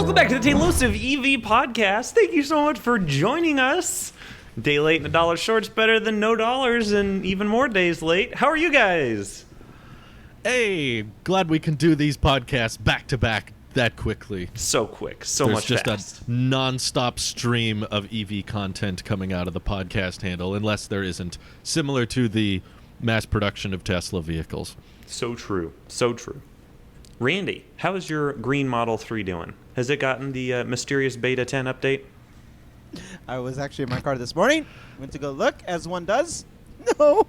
Welcome back to the Tailosive EV podcast. Thank you so much for joining us. Day late and a dollar short's better than no dollars and even more days late. How are you guys? Hey, glad we can do these podcasts back to back that quickly. So quick, so There's much just fast. a non-stop stream of EV content coming out of the podcast handle, unless there isn't, similar to the mass production of Tesla vehicles. So true, so true. Randy, how is your green Model 3 doing? Has it gotten the mysterious Beta 10 update? I was actually in my car this morning. Went to go look, as one does. No.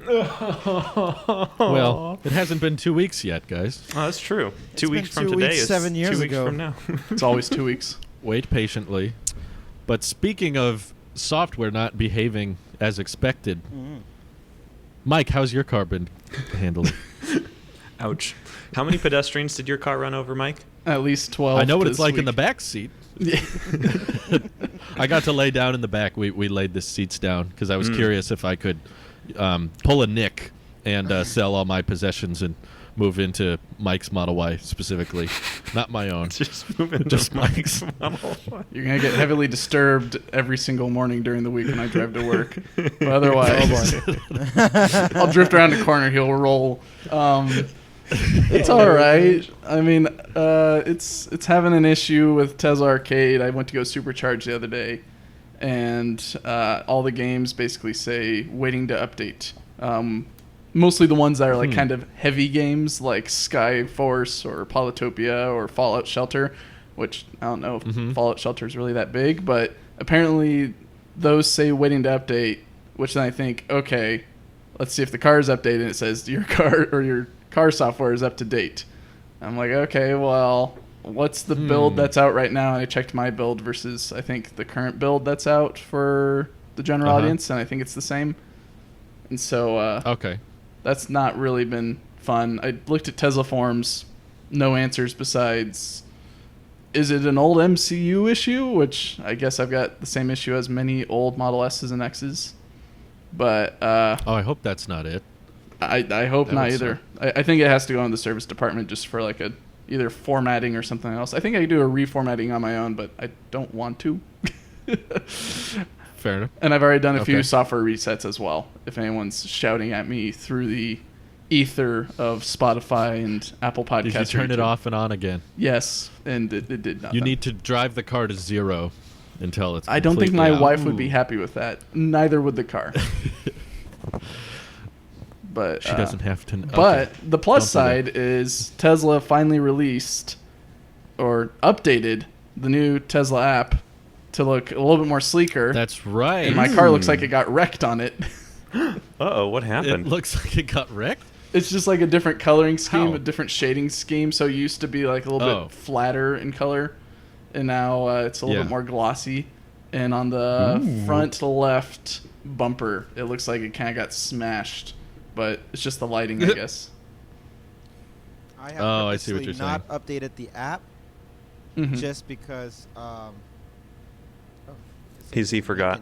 Well, it hasn't been 2 weeks yet, guys. Oh, that's true. It's 2 been weeks from 2 today weeks, is 7 years 2 weeks ago. from now. It's always 2 weeks. Wait patiently. But speaking of software not behaving as expected, Mike, how's your car been handling? Ouch. How many pedestrians did your car run over, Mike? At least 12. I know what it's this like in the week. back seat. I got to lay down in the back. We laid the seats down because I was curious if I could pull a Nick and sell all my possessions and move into Mike's Model Y specifically, not my own. Just moving Just to Mike's Model Y. You're going to get heavily disturbed every single morning during the week when I drive to work. But otherwise, I'll drift around the corner. He'll roll. It's all right. I mean, it's having an issue with Tesla Arcade. I went to go Supercharge the other day, and all the games basically say waiting to update. Mostly the ones that are like kind of heavy games like Skyforce or Polytopia or Fallout Shelter, which I don't know if Fallout Shelter is really that big, but apparently those say waiting to update, which then I think, okay, let's see if the car is updated, and it says your car software is up to date. I'm like, okay, well, what's the build that's out right now? And I checked my build versus I think the current build that's out for the general audience, and I think it's the same. And so Okay. that's not really been fun. I looked at Tesla forums, no answers besides, is it an old MCU issue? Which I guess I've got the same issue as many old Model S's and X's. But I hope that's not it. I hope That not would either. I think it has to go in the service department just for like either formatting or something else. I think I could do a reformatting on my own, but I don't want to. Fair enough. And I've already done a few Okay. software resets as well. If anyone's shouting at me through the ether of Spotify and Apple Podcasts. Did you turn or it YouTube. off and on again? Yes, and it did nothing. You need to drive the car to 0 until it's I don't think completely my out. wife would be happy with that. Neither would the car. But She doesn't have to. But okay. the plus Don't do side is Tesla finally released or updated the new Tesla app to look a little bit more sleeker. That's right. and my car looks like it got wrecked on it. Uh-oh, what It happened? looks like it got wrecked. It's just like a different coloring scheme, How? a different shading scheme. So it used to be like a little Oh. bit flatter in color, and now it's a little Yeah. bit more glossy. And on the front left bumper, it looks like it kind of got smashed, but it's just the lighting, I guess. I have Oh, I see what purposely you're not updated the app Mhm. just because. He forgot.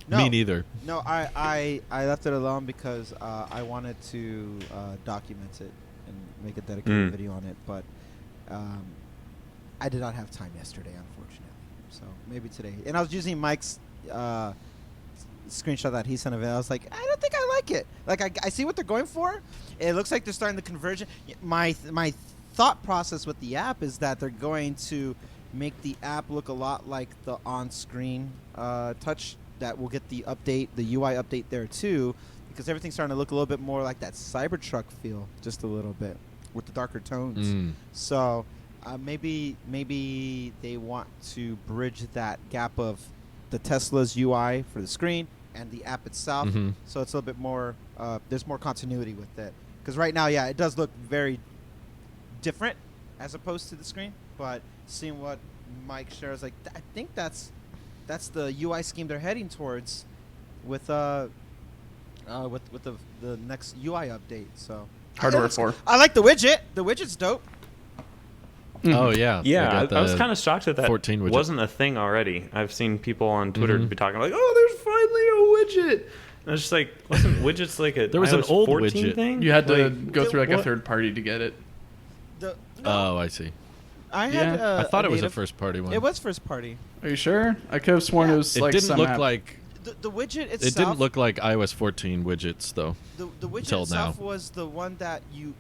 No, Me neither. No, I left it alone because I wanted to document it and make a dedicated video on it, but I did not have time yesterday, unfortunately. So maybe today. And I was using Mike's screenshot that he sent of it. I was like, I don't think I like it. Like I see what they're going for. It looks like they're starting the conversion. My thought process with the app is that they're going to make the app look a lot like the on-screen touch. That will get the update, the UI update there too, because everything's starting to look a little bit more like that Cybertruck feel, just a little bit, with the darker tones. So maybe they want to bridge that gap of the Tesla's UI for the screen and the app itself, so it's a little bit more. There's more continuity with it, because right now, yeah, it does look very different as opposed to the screen. But seeing what Mike shares, like I think that's the UI scheme they're heading towards with the next UI update. So Hardware 4. I like the widget. The widget's dope. Oh yeah. They Yeah, got I was the kind of shocked that 14 widget. wasn't a thing already. I've seen people on Twitter be talking like, "Oh, there's finally a widget." And I was just like, wasn't widgets like a There was an iOS old 14 widget. thing? You had to Like, go through like a what? third party to get it. The Oh, I see. I had. I thought it was a native. first-party one. It was first party. Are you sure? I could have sworn it was It like didn't some look app. like. The widget itself. It didn't look like iOS 14 widgets though. The widget till itself now. was the one that you.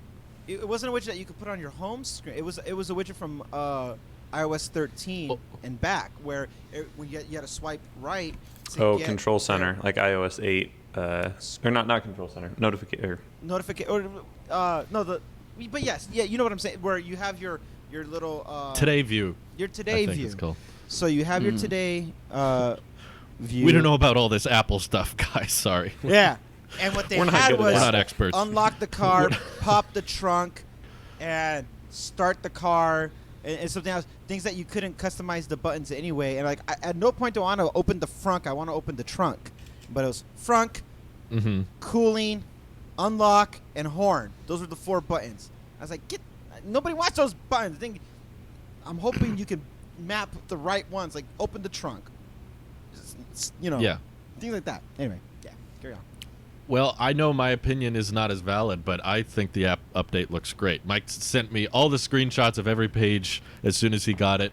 It wasn't a widget that you could put on your home screen. It was a widget from iOS 13 and back, where you had to swipe right. To get Control Center, like iOS 8, or not Control Center, Notification. But yes, yeah, you know what I'm saying. Where you have your little Today view. your today I think view. it's called. So you have your today view. We don't know about all this Apple stuff, guys. Sorry. Yeah, and what they We're not had good at was We're not experts. unlock the car, pop the trunk, and start the car, and something else. Things that you couldn't customize the buttons anyway. And like, at no point do I want to open the frunk. I want to open the trunk. But it was frunk, cooling, unlock, and horn. Those were the 4 buttons. I was like, nobody wants those buttons. I'm hoping you can map the right ones. Like, open the trunk. Yeah. Things like that. Anyway, yeah, carry on. Well, I know my opinion is not as valid, but I think the app update looks great. Mike sent me all the screenshots of every page as soon as he got it,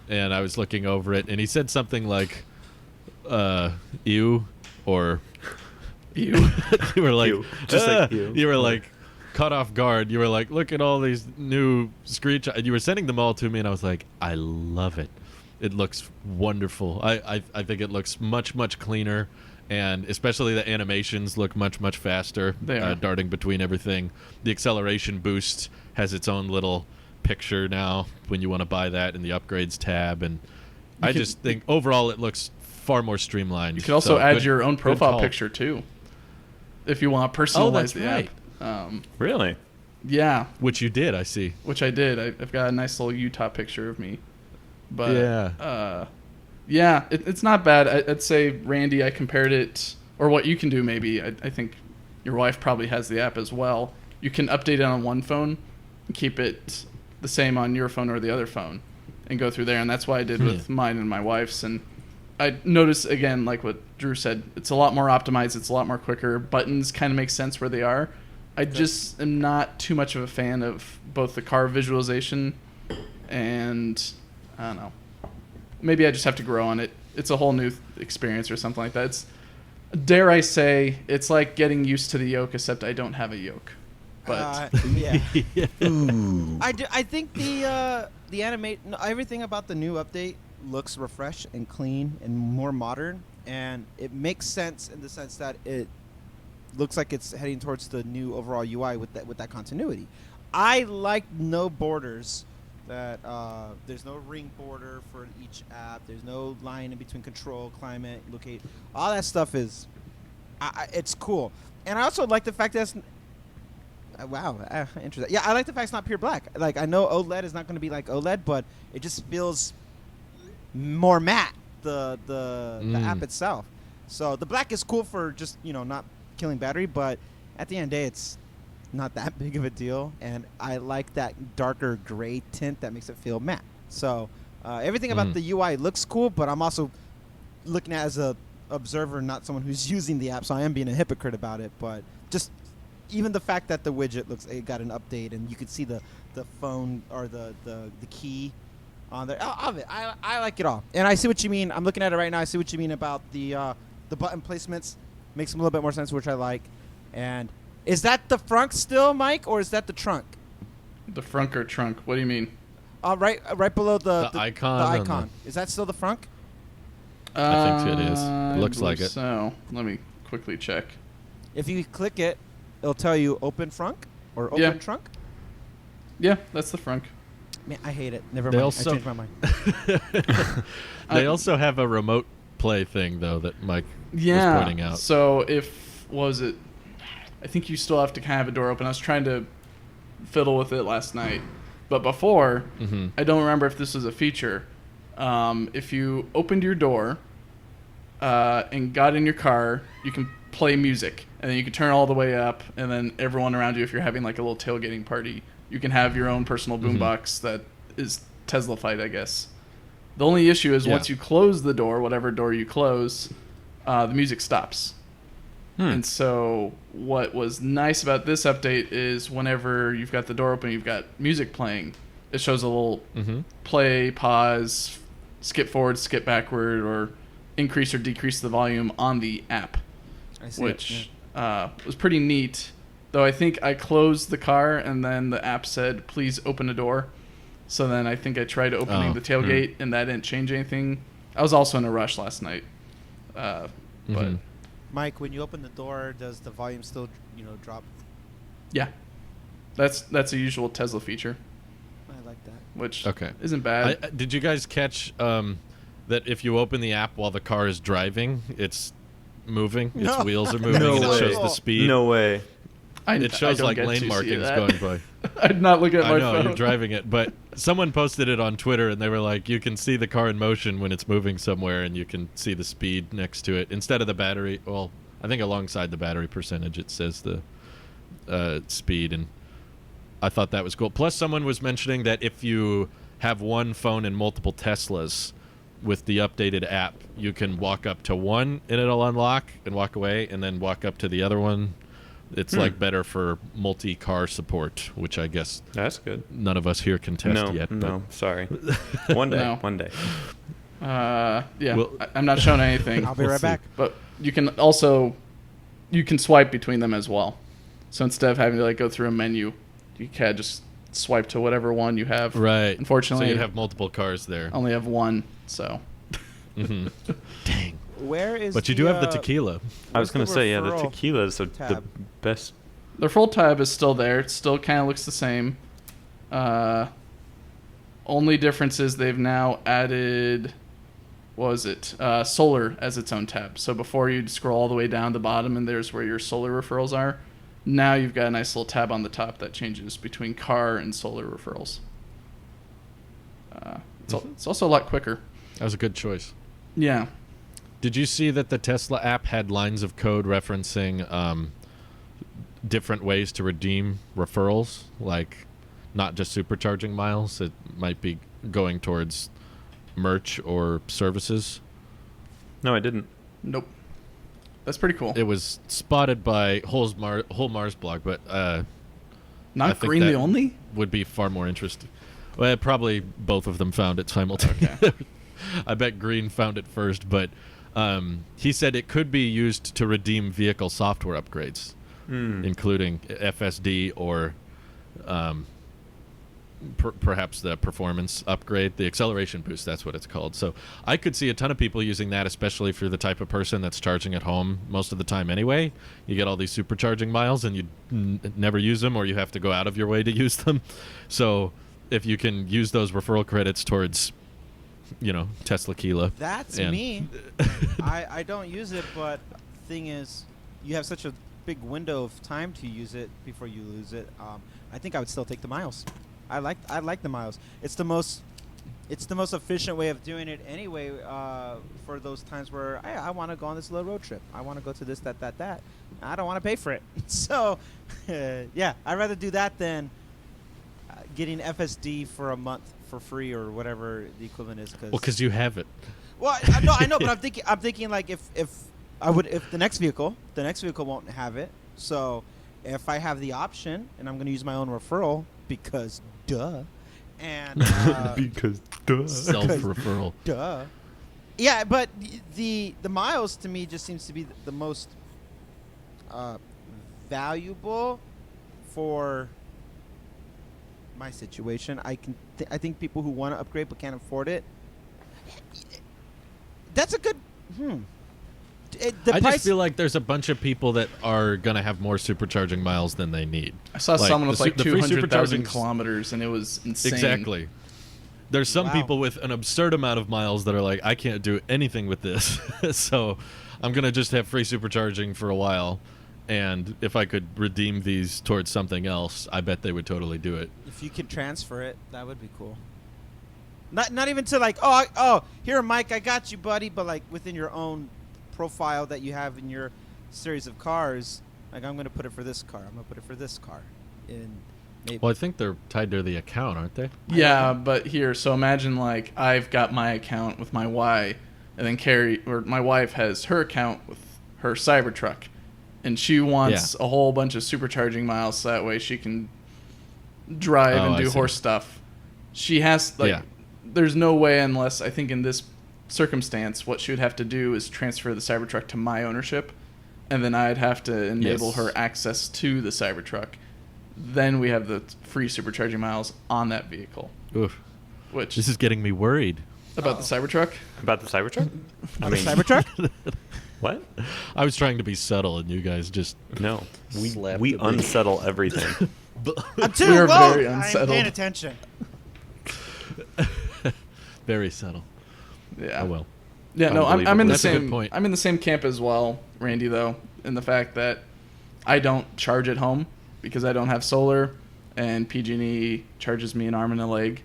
and I was looking over it, and he said something like, ew, or You. you were like, Ew. Just like ew. You were like, caught off guard. You were like, look at all these new screenshots. You were sending them all to me, and I was like, I love it. It looks wonderful. I think it looks much, much cleaner. And especially the animations look much, much faster, They are. darting between everything. The acceleration boost has its own little picture now when you want to buy that in the upgrades tab. And I can- just think overall it looks far more streamlined. You can also So add good- your own good profile call. picture too, if you want to personalize that's the right. app. Really? Yeah, Which you did, I see. which I did. I've got a nice little Utah picture of me. But Yeah. yeah, it's not bad. I'd say, Randy, I compared it, or what you can do maybe. I think your wife probably has the app as well. You can update it on one phone and keep it the same on your phone or the other phone and go through there. And that's what I did with mine and my wife's. And I noticed, again, like what Drew said, it's a lot more optimized. It's a lot more quicker. Buttons kind of make sense where they are. I just am not too much of a fan of both the car visualization and, I don't know. Maybe I just have to grow on it. It's a whole new experience or something like that. It's, dare I say, it's like getting used to the yoke, except I don't have a yoke. But Yeah. I think the everything about the new update looks refreshed and clean and more modern, and it makes sense in the sense that it looks like it's heading towards the new overall UI with that continuity. I like no borders. That there's no ring border for each app. There's no line in between control, climate, locate. All that stuff is, it's cool. And I also like the fact that it's, interesting. Yeah, I like the fact it's not pure black. Like, I know OLED is not going to be like OLED, but it just feels more matte, the app itself. So the black is cool for just, not killing battery, but at the end of the day, it's not that big of a deal. And I like that darker gray tint that makes it feel matte. So everything about the UI looks cool, but I'm also looking at it as a observer, not someone who's using the app, so I am being a hypocrite about it. But just even the fact that the widget it got an update, and you could see the phone or the key on there. I like it all, and I see what you mean. I'm looking at it right now. I see what you mean about the button placements. Makes a little bit more sense, which I like. And is that the frunk still, Mike, or is that the trunk? the frunk or trunk? What do you mean? Right below the icon The on icon. Is that still the frunk? I think it is. I Looks like believe it. So let me quickly check. If you click it, it'll tell you open frunk or open Yeah. trunk. Yeah, that's the frunk. Man, I hate it. Never They mind. also- I changed my mind. They also have a remote play thing though that Mike Yeah. was pointing out. So what was it? I think you still have to kind of have a door open. I was trying to fiddle with it last night, but before, I don't remember if this was a feature. If you opened your door and got in your car, you can play music, and then you can turn it all the way up, and then everyone around you, if you're having like a little tailgating party, you can have your own personal boombox that is Tesla-fied, I guess. The only issue is once you close the door, whatever door you close, the music stops. And so what was nice about this update is whenever you've got the door open, you've got music playing, it shows a little Mm-hmm. play, pause, skip forward, skip backward, or increase or decrease the volume on the app, I see which was pretty neat. Though I think I closed the car and then the app said, please open a door. So then I think I tried opening the tailgate and that didn't change anything. I was also in a rush last night. But Mike, when you open the door, does the volume still, drop? yeah, that's a usual Tesla feature, I like that. which Okay. isn't bad. Did you guys catch that if you open the app while the car is driving, it's moving, its No. wheels are moving, No and it way. shows the speed? No way. It shows don't like get to lane see markings that. going by. I'm not looking at my I know phone. you're driving it, but someone posted it on Twitter, and they were like, "You can see the car in motion when it's moving somewhere, and you can see the speed next to it instead of the battery." Well, I think alongside the battery percentage, it says the speed, and I thought that was cool. Plus, someone was mentioning that if you have one phone and multiple Teslas, with the updated app, you can walk up to one and it'll unlock and walk away, and then walk up to the other one. It's like better for multi-car support, which I guess That's good. none of us here can test No, yet. no, sorry. One day, No. one day. Yeah, Well- I'm not showing anything. I'll be We'll right see. back. But you can also swipe between them as well. So instead of having to go through a menu, you can just swipe to whatever one you have. Right. Unfortunately, so you'd have multiple cars there. I only have one, so hmm Dang. Where is? But you do have the tequila. I was What's going the to say, yeah, the referral tequila is the tab? best. the full tab is still there. It still kind of looks the same. Only difference is they've now added, what was it, solar as its own tab. So before you'd scroll all the way down to the bottom and there's where your solar referrals are. Now you've got a nice little tab on the top that changes between car and solar referrals. It's also a lot quicker. That was a good choice. Yeah. Did you see that the Tesla app had lines of code referencing different ways to redeem referrals? Like, not just supercharging miles. It might be going towards merch or services. No, I didn't. Nope. That's pretty cool. It was spotted by Whole Mars blog, but I Not think green the that only? would be far more interesting. Well, probably both of them found it simultaneously. Okay. I bet Green found it first, but he said it could be used to redeem vehicle software upgrades, including FSD or perhaps the performance upgrade, the acceleration boost, that's what it's called. So I could see a ton of people using that, especially for the type of person that's charging at home most of the time anyway. You get all these supercharging miles and you never use them, or you have to go out of your way to use them. So if you can use those referral credits towards, Tesla Kila. That's and- me. I don't use it, but thing is, you have such a big window of time to use it before you lose it. I think I would still take the miles. I like the miles. It's the most efficient way of doing it anyway. For those times where I want to go on this little road trip. I want to go to this, that. I don't want to pay for it. So, yeah, I'd rather do that than getting FSD for a month for free or whatever the equivalent is. Because you have it. Well, I know, but I'm thinking like if the next vehicle won't have it. So if I have the option and I'm going to use my own referral because duh, and Because duh. Self-referral. duh, yeah. But the miles to me just seems to be the most valuable for my situation. I think people who want to upgrade but can't afford it. That's a good. I just feel like there's a bunch of people that are going to have more supercharging miles than they need. I saw someone with the free 200,000 supercharging- kilometers, and it was insane. Exactly. There's some Wow. people with an absurd amount of miles that are like, I can't do anything with this. So I'm going to just have free supercharging for a while. And if I could redeem these towards something else, I bet they would totally do it. If you could transfer it, that would be cool. Not even to like, oh, here, Mike, I got you, buddy, but like within your own profile that you have in your series of cars. Like, I'm going to put it for this car. I'm going to put it for this car. And maybe. Well, I think they're tied to the account, aren't they? Yeah, but here, so imagine like I've got my account with my Y, and then my wife has her account with her Cybertruck, and she wants a whole bunch of supercharging miles so that way she can drive Oh, and I do see. horse stuff. she has there's no way, unless I think in this circumstance what she would have to do is transfer the Cybertruck to my ownership, and then I'd have to enable her access to the Cybertruck. Then we have the free supercharging miles on that vehicle. Oof. Which This is getting me worried. about the Cybertruck? About the Cybertruck? On the Cybertruck? What? I was trying to be subtle, and you guys just No. Slapped We the unsettle everything. I'm too We are woke. very I'm unsettled. paying attention. very subtle. Yeah. Oh well. Yeah, no, I'm in the That's a good same point. I'm in the same camp as well, Randy, though, in the fact that I don't charge at home because I don't have solar, and PG&E charges me an arm and a leg.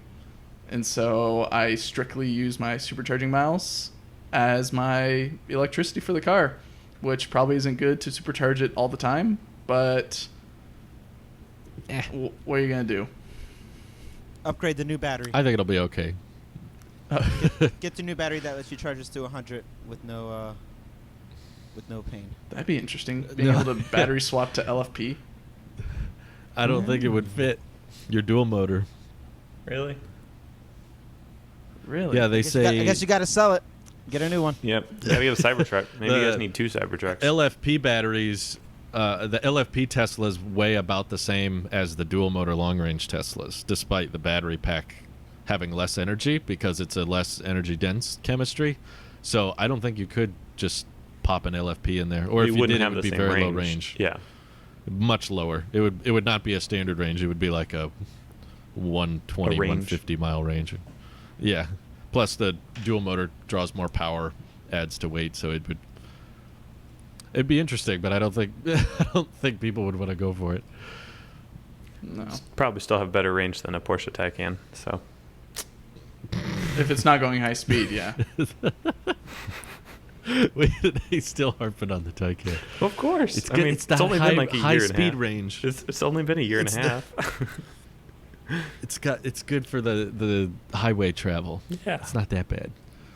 And so I strictly use my supercharging miles as my electricity for the car, which probably isn't good to supercharge it all the time, but what are you going to do? Upgrade the new battery. I think it'll be okay. Get the new battery that lets you charge us to 100 with no pain. That'd be interesting, being able to battery swap to LFP. I don't think it would fit your dual motor. Really? Really? Yeah, they I guess say you got to sell it. Get a new one. Yep. Yeah, we have a Cybertruck. Maybe you guys The need 2 Cybertrucks. LFP batteries. The LFP Teslas weigh about the same as the dual motor long range Teslas, despite the battery pack having less energy because it's a less energy dense chemistry. So I don't think you could just pop an LFP in there, or if you wouldn't did, it have would the be same very low range. Yeah. Much lower. It would not be a standard range. It would be like a 120, 150 mile range. Yeah. Plus the dual motor draws more power, adds to weight, so it'd be interesting, but I don't think people would want to go for it. No. Probably still have better range than a Porsche Taycan. So If it's not going high speed, yeah. He's still harping on the Taycan. of course. It's I good. mean, It's the only high, been like a high year and a speed half. range. It's only been a year It's and a half. It's good for the highway travel. Yeah. It's not that bad.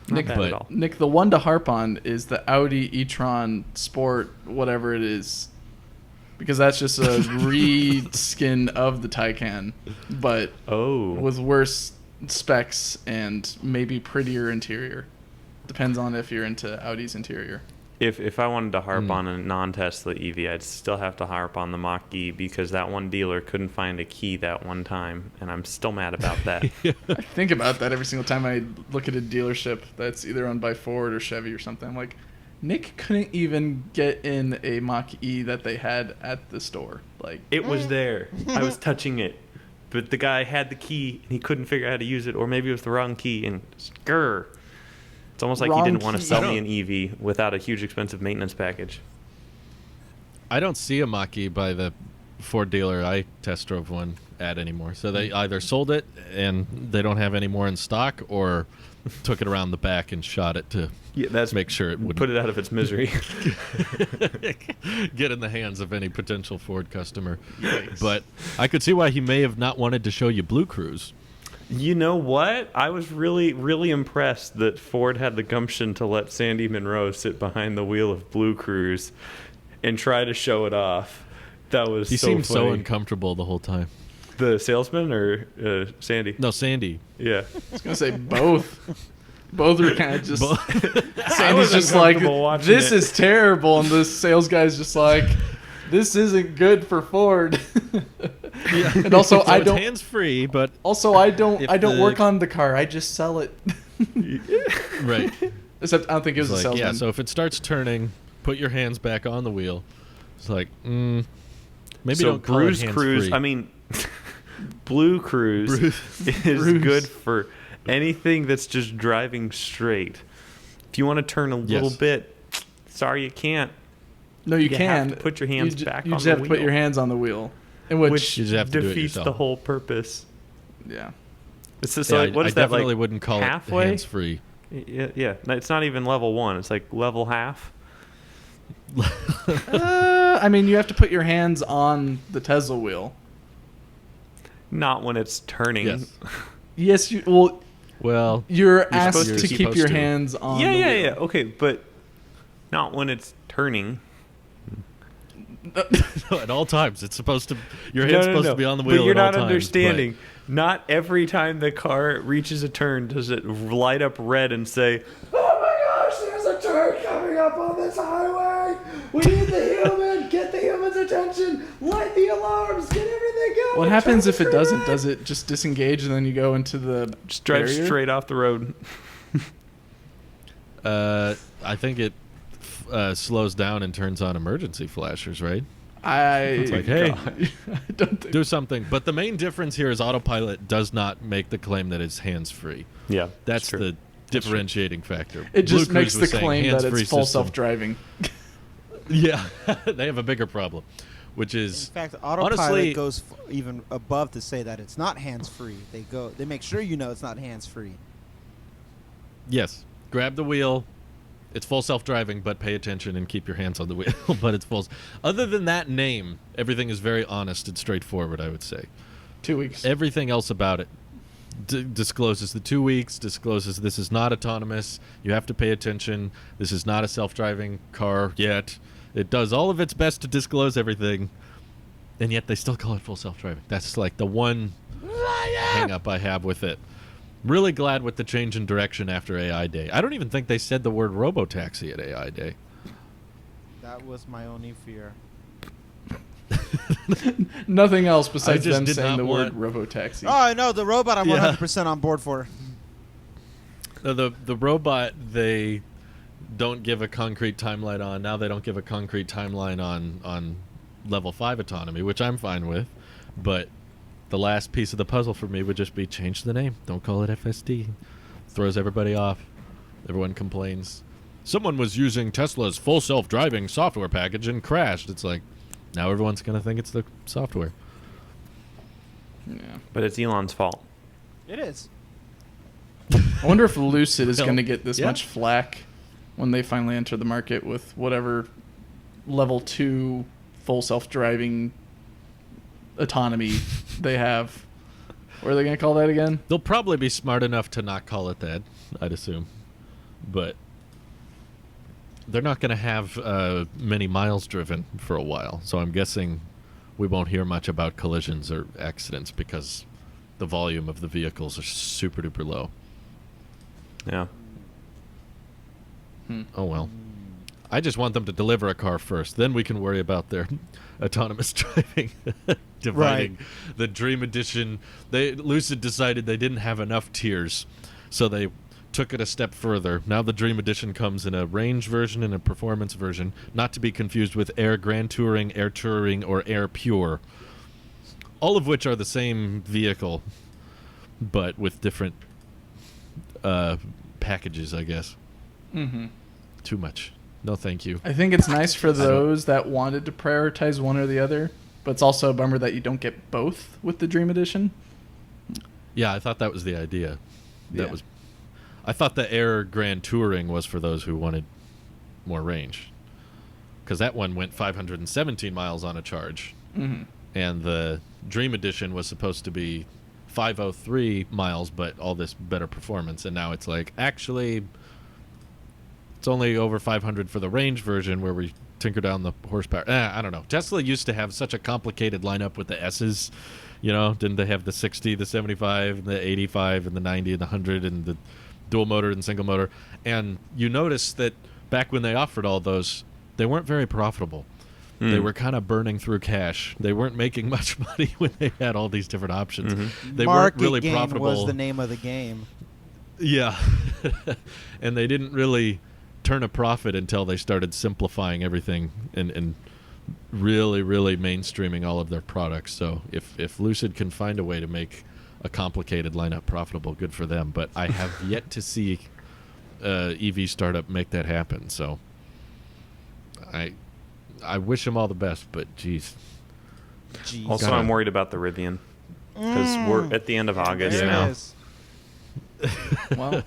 Nick, bad at all. Nick, the one to harp on is the Audi e-tron Sport, whatever it is, because that's just a re-skin of the Taycan, but Oh. with worse specs and maybe prettier interior. Depends on if you're into Audi's interior. If I wanted to harp on a non-Tesla EV, I'd still have to harp on the Mach-E because that one dealer couldn't find a key that one time, and I'm still mad about that. I think about that every single time I look at a dealership that's either owned by Ford or Chevy or something. I'm like, Nick couldn't even get in a Mach-E that they had at the store. Like, It was there. I was touching it. But the guy had the key, and he couldn't figure out how to use it, or maybe it was the wrong key, and grr. It's almost like he Wrong didn't want to key. sell me an EV without a huge expensive maintenance package. I don't see a Mach-E by the Ford dealer I test drove one at anymore. So they either sold it and they don't have any more in stock, or took it around the back and shot it to make sure it wouldn't Put it out of its misery. get in the hands of any potential Ford customer. Yikes. But I could see why he may have not wanted to show you Blue Cruise. You know what? I was really, really impressed that Ford had the gumption to let Sandy Monroe sit behind the wheel of Blue Cruise and try to show it off. That was He so seemed so funny. uncomfortable the whole time. The salesman or Sandy? No, Sandy. Yeah. I was gonna say both. Both are kind of just. I Sandy's was just like, uncomfortable watching this it. is terrible, and the sales guy's just like, this isn't good for Ford. Yeah. And also, So I it's don't. hands-free, but I don't the- work on the car. I just sell it. right. Except I don't think it was It's a like, salesman. yeah, so if it starts turning, put your hands back on the wheel. It's like, maybe So don't call Bruce it Cruise, hands-free. I mean, Blue Cruise is Bruce. good for anything that's just driving straight. If you want to turn a little Yes. bit, sorry you can't. No, you You can. have to put your hands back You on just the have to put wheel. your hands on the wheel. In which, Which You just have to do it defeats yourself. the whole purpose. yeah. It's just Yeah, like, what I is that, definitely like wouldn't call halfway? it hands-free. Yeah. No, it's not even level 1. It's like level half. I mean, you have to put your hands on the Tesla wheel. Not when it's turning. Yes. Yes, Well, you're asked supposed to to. keep your to. hands on Yeah, the yeah, wheel. yeah. Okay, but not when it's turning. at all times, it's supposed to. Your No, hand's no, supposed no. to be on the wheel. But you're at all not times, understanding. not every time the car reaches a turn does it light up red and say, "Oh my gosh, there's a turn coming up on this highway. We need the human. Get the human's attention. Light the alarms. Get everything going." What happens Turn if it straight doesn't? on." Does it just disengage and then you go into the Just drive barrier? straight off the road. I think it slows down and turns on emergency flashers, right? It's like, hey, I don't think. Do something. But the main difference here is autopilot does not make the claim that it's hands-free. Yeah, That's the differentiating factor. It just Blue makes Cruise the was saying claim that hands-free it's full system. self-driving. Yeah, they have a bigger problem, which In is fact, autopilot honestly goes even above to say that it's not hands-free. They make sure you know it's not hands-free. yes. Grab the wheel. It's full self-driving, but pay attention and keep your hands on the wheel. But it's full. Other than that name, everything is very honest and straightforward, I would say. 2 weeks. Everything else about it discloses the 2 weeks, discloses this is not autonomous. You have to pay attention. This is not a self-driving car yet. It does all of its best to disclose everything, and yet they still call it full self-driving. That's like the one hang-up I have with it. Really glad with the change in direction after AI Day. I don't even think they said the word robotaxi at AI Day. That was my only fear. Nothing else besides just them did saying not the word want- robotaxi. Oh, I know the robot. I'm Yeah. 100% on board for. The robot, they don't give a concrete timeline on. Now they don't give a concrete timeline on level 5 autonomy, which I'm fine with. But the last piece of the puzzle for me would just be change the name. Don't call it FSD. Throws everybody off. Everyone complains. Someone was using Tesla's full self-driving software package and crashed. It's like, now everyone's going to think it's the software. Yeah. But it's Elon's fault. It is. I wonder if Lucid is Well, going to get this yeah. much flack when they finally enter the market with whatever level 2 full self-driving autonomy they have. What are they going to call that again? They'll probably be smart enough to not call it that, I'd assume. But they're not going to have many miles driven for a while. So I'm guessing we won't hear much about collisions or accidents because the volume of the vehicles are super duper low. Yeah. Oh well. I just want them to deliver a car first. Then we can worry about their autonomous driving. Dividing the Dream Edition. Lucid decided they didn't have enough tiers, so they took it a step further. Now the Dream Edition comes in a range version and a performance version, not to be confused with Air Grand Touring, Air Touring, or Air Pure. All of which are the same vehicle, but with different packages, I guess. Mm-hmm. Too much. No, thank you. I think it's nice for those that wanted to prioritize one or the other, but it's also a bummer that you don't get both with the Dream Edition. Yeah, I thought that was the idea. Yeah. I thought the Air Grand Touring was for those who wanted more range, because that one went 517 miles on a charge, Mm-hmm. and the Dream Edition was supposed to be 503 miles, but all this better performance, and now it's like, actually, it's only over 500 for the range version where we tinker down the horsepower. I don't know. Tesla used to have such a complicated lineup with the S's. You know, didn't they have the 60, the 75, and the 85, and the 90, and the 100, and the dual motor and single motor? And you notice that back when they offered all those, they weren't very profitable. They were kind of burning through cash. They weren't making much money when they had all these different options. They Market weren't really gain profitable. was the name of the game. Yeah. And they didn't really turn a profit until they started simplifying everything and really, really mainstreaming all of their products. So if Lucid can find a way to make a complicated lineup profitable, good for them. But I have yet to see EV startup make that happen. So I wish them all the best, but geez. Also, I'm worried about the Rivian because we're at the end of August There it now. is. Well,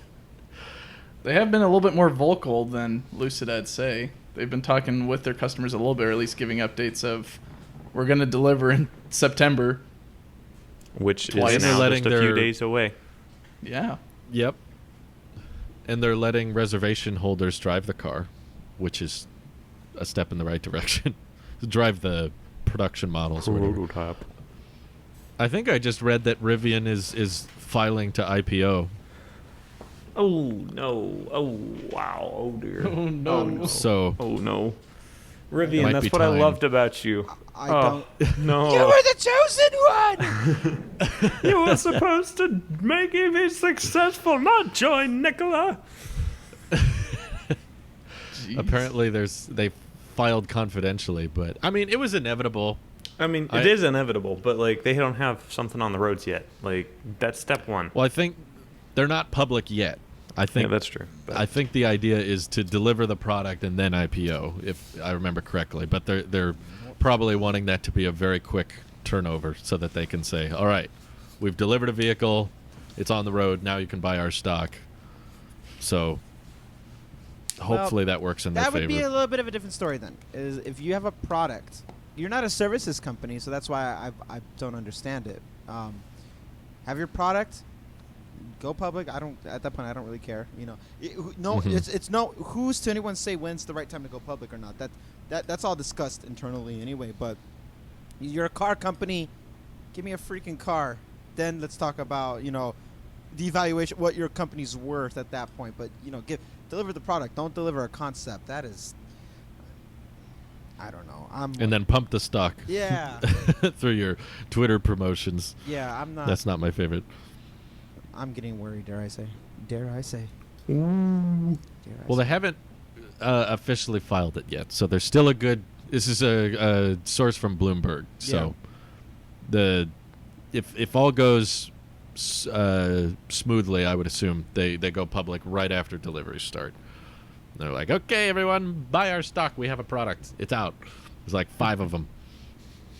they have been a little bit more vocal than Lucid, I'd say. They've been talking with their customers a little bit, or at least giving updates of, we're going to deliver in September. Which Twice. is They're now letting just a few their- days away. Yeah. Yep. And they're letting reservation holders drive the car, which is a step in the right direction. Drive the production models or whatever. Prototype. I think I just read that Rivian is filing to IPO. Oh no! Oh wow! Oh dear! Oh no! So Oh no! It Rivian, might that's be what I time. loved about you. I Oh no! You were the chosen one. You were supposed to make him be successful, not join Nicola. apparently they filed confidentially, but I mean it was inevitable. I mean, it is inevitable, but like they don't have something on the roads yet. Like that's step one. Well, I think they're not public yet. I think Yeah, that's true. But I think the idea is to deliver the product and then IPO, if I remember correctly. But they're probably wanting that to be a very quick turnover, so that they can say, "All right, we've delivered a vehicle, it's on the road. Now you can buy our stock." So hopefully that works in their That would favor. be a little bit of a different story then. Is if you have a product, you're not a services company, so that's why I don't understand it. Have your product, go public. I don't at that point. I don't really care. You know, it's no who's to anyone say when's the right time to go public or not. That's all discussed internally anyway. But you're a car company. Give me a freaking car. Then let's talk about the evaluation, what your company's worth at that point. But deliver the product. Don't deliver a concept. That is, I don't know. And then pump the stock. Yeah. Through your Twitter promotions. Yeah, I'm not. That's not my favorite. I'm getting worried. Dare I say? Dare I say? Well, they haven't officially filed it yet, so there's still a good. This is a source from Bloomberg. So, if all goes smoothly, I would assume they go public right after deliveries start. They're like, okay, everyone, buy our stock. We have a product. It's out. There's like 5 of them.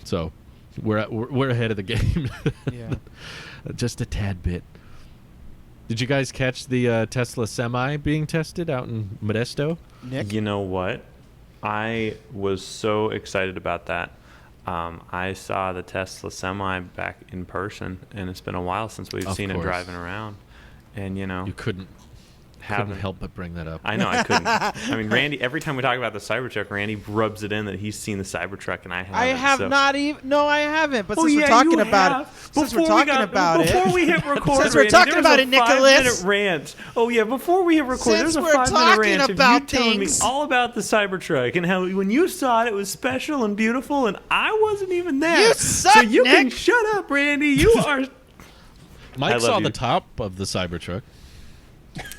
So we're ahead of the game. Yeah. Just a tad bit. Did you guys catch the Tesla Semi being tested out in Modesto? Nick? you know what? I was so excited about that. I saw the Tesla Semi back in person, and it's been a while since we've Of seen it course. driving around. And You couldn't help but bring that up. I know I couldn't. I mean, Randy. Every time we talk about the Cybertruck, Randy rubs it in that he's seen the Cybertruck, and I haven't. I have so. not even. No, I haven't. But Oh, since yeah, we're talking you about have. it, since we're talking about it, before we hit record, Since we're Randy, talking there's about a it, Nicholas. 5-minute rant. Oh yeah, before we hit record, Since there's a we're 5-minute talking rant of you about telling me things- all about the Cybertruck and how when you saw it, it was special and beautiful, and I wasn't even there. You suck, so you can Nick. shut up, Randy. You are. Mike I saw love the you. top of the Cybertruck.